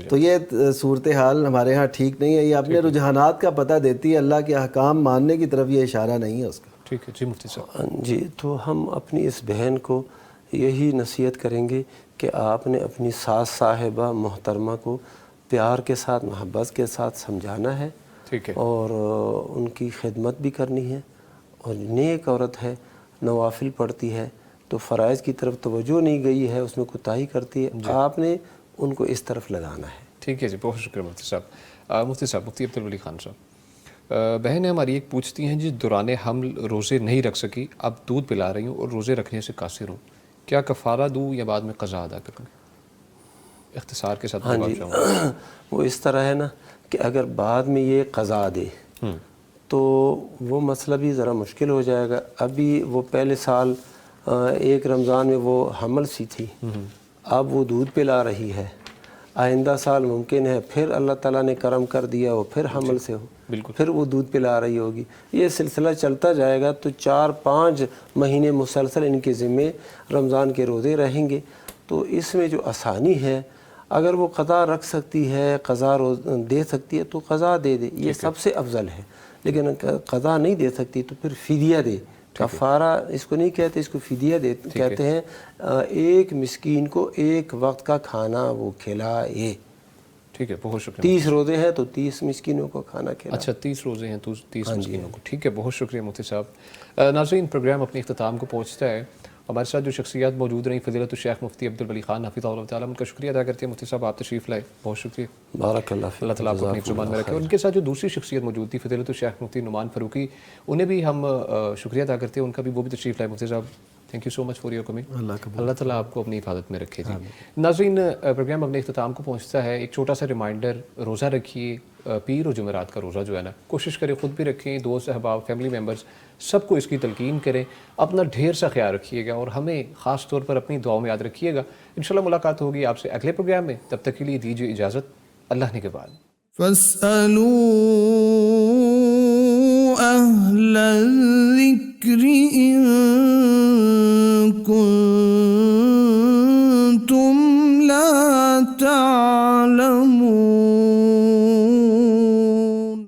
تو یہ صورتحال ہمارے ہاں ٹھیک نہیں ہے، یہ اپنے رجحانات کا پتہ دیتی ہے، اللہ کے احکام ماننے کی طرف یہ اشارہ نہیں ہے اس کا۔ ٹھیک ہے جی مفتی صاحب۔ جی، تو ہم اپنی اس بہن کو یہی نصیحت کریں گے کہ آپ نے اپنی ساس صاحبہ محترمہ کو پیار کے ساتھ، محبت کے ساتھ سمجھانا ہے، ٹھیک ہے، اور ان کی خدمت بھی کرنی ہے، اور نیک عورت ہے، نوافل پڑھتی ہے تو فرائض کی طرف توجہ نہیں گئی ہے، اس میں کوتاہی کرتی ہے، آپ نے ان کو اس طرف لگانا ہے۔ ٹھیک ہے جی، بہت شکریہ مفتی صاحب۔ مفتی صاحب، مفتی عبدالولی خان صاحب، بہن ہماری ایک پوچھتی ہیں جی دوران حمل روزے نہیں رکھ سکی، اب دودھ پلا رہی ہوں اور روزے رکھنے سے قاصر ہوں، کیا کفارہ دوں یا بعد میں قضا ادا کروں؟ اختصار کے ساتھ جواب چاہوں گا۔ وہ اس طرح ہے نا کہ اگر بعد میں یہ قضا دے تو وہ مسئلہ بھی ذرا مشکل ہو جائے گا۔ ابھی وہ پہلے سال ایک رمضان میں وہ حمل سی تھی، اب وہ دودھ پلا رہی ہے، آئندہ سال ممکن ہے پھر اللہ تعالیٰ نے کرم کر دیا وہ پھر حمل سے ہو، پھر وہ دودھ پلا رہی ہوگی، یہ سلسلہ چلتا جائے گا تو 4-5 مہینے مسلسل ان کے ذمے رمضان کے روزے رہیں گے۔ تو اس میں جو آسانی ہے، اگر وہ قضا رکھ سکتی ہے، قضا دے سکتی ہے تو قضا دے دے، یہ سب سے افضل ہے۔ لیکن قضا نہیں دے سکتی تو پھر فدیہ دے۔ کفارہ اس کو نہیں کہتے، اس کو فدیہ کہتے ہیں۔ ایک مسکین کو ایک وقت کا کھانا وہ کھلائے۔ ٹھیک ہے، بہت شکریہ۔ 30 روزے ہیں تو 30 مسکینوں کو کھانا کھلائے۔ اچھا، 30 روزے ہیں تو 30 مسکینوں کو۔ ٹھیک ہے، بہت شکریہ مفتی صاحب۔ ناظرین، پروگرام اپنے اختتام کو پہنچتا ہے۔ ہمارے ساتھ جو شخصیات موجود رہیں، فضیلت الشیخ مفتی عبدالولی خان حفظہ اللہ تعالیٰ، ان کا شکریہ ادا کرتے ہیں۔ مفتی صاحب آپ تشریف لائے، بہت شکریہ، بارک اللہ فیک، اللہ تعالیٰ آپ کو اپنی زبان میں رکھے۔ ان کے ساتھ جو دوسری شخصیت موجود تھی فضیلت الشیخ مفتی نعمان فاروقی، انہیں بھی ہم شکریہ ادا کرتے ہیں، ان کا بھی وہ بھی تشریف لائے۔ مفتی صاحب thank you so much for your coming, اللہ تعالیٰ آپ کو اپنی حفاظت میں رکھے جی۔ ناظرین، پروگرام اپنے اختتام کو پہنچتا ہے۔ ایک چھوٹا سا ریمائنڈر، روزہ رکھیے، پیر اور جمعرات کا روزہ جو ہے نا، کوشش کریں خود بھی رکھیں، دوست احباب، فیملی ممبرز سب کو اس کی تلقین کریں، اپنا ڈھیر سا خیال رکھیے گا اور ہمیں خاص طور پر اپنی دعاؤں میں یاد رکھیے گا۔ انشاءاللہ ملاقات ہوگی آپ سے اگلے پروگرام میں، تب تک کے لیے دیجیے اجازت، اللہ نے کے بعد۔ فاسألوا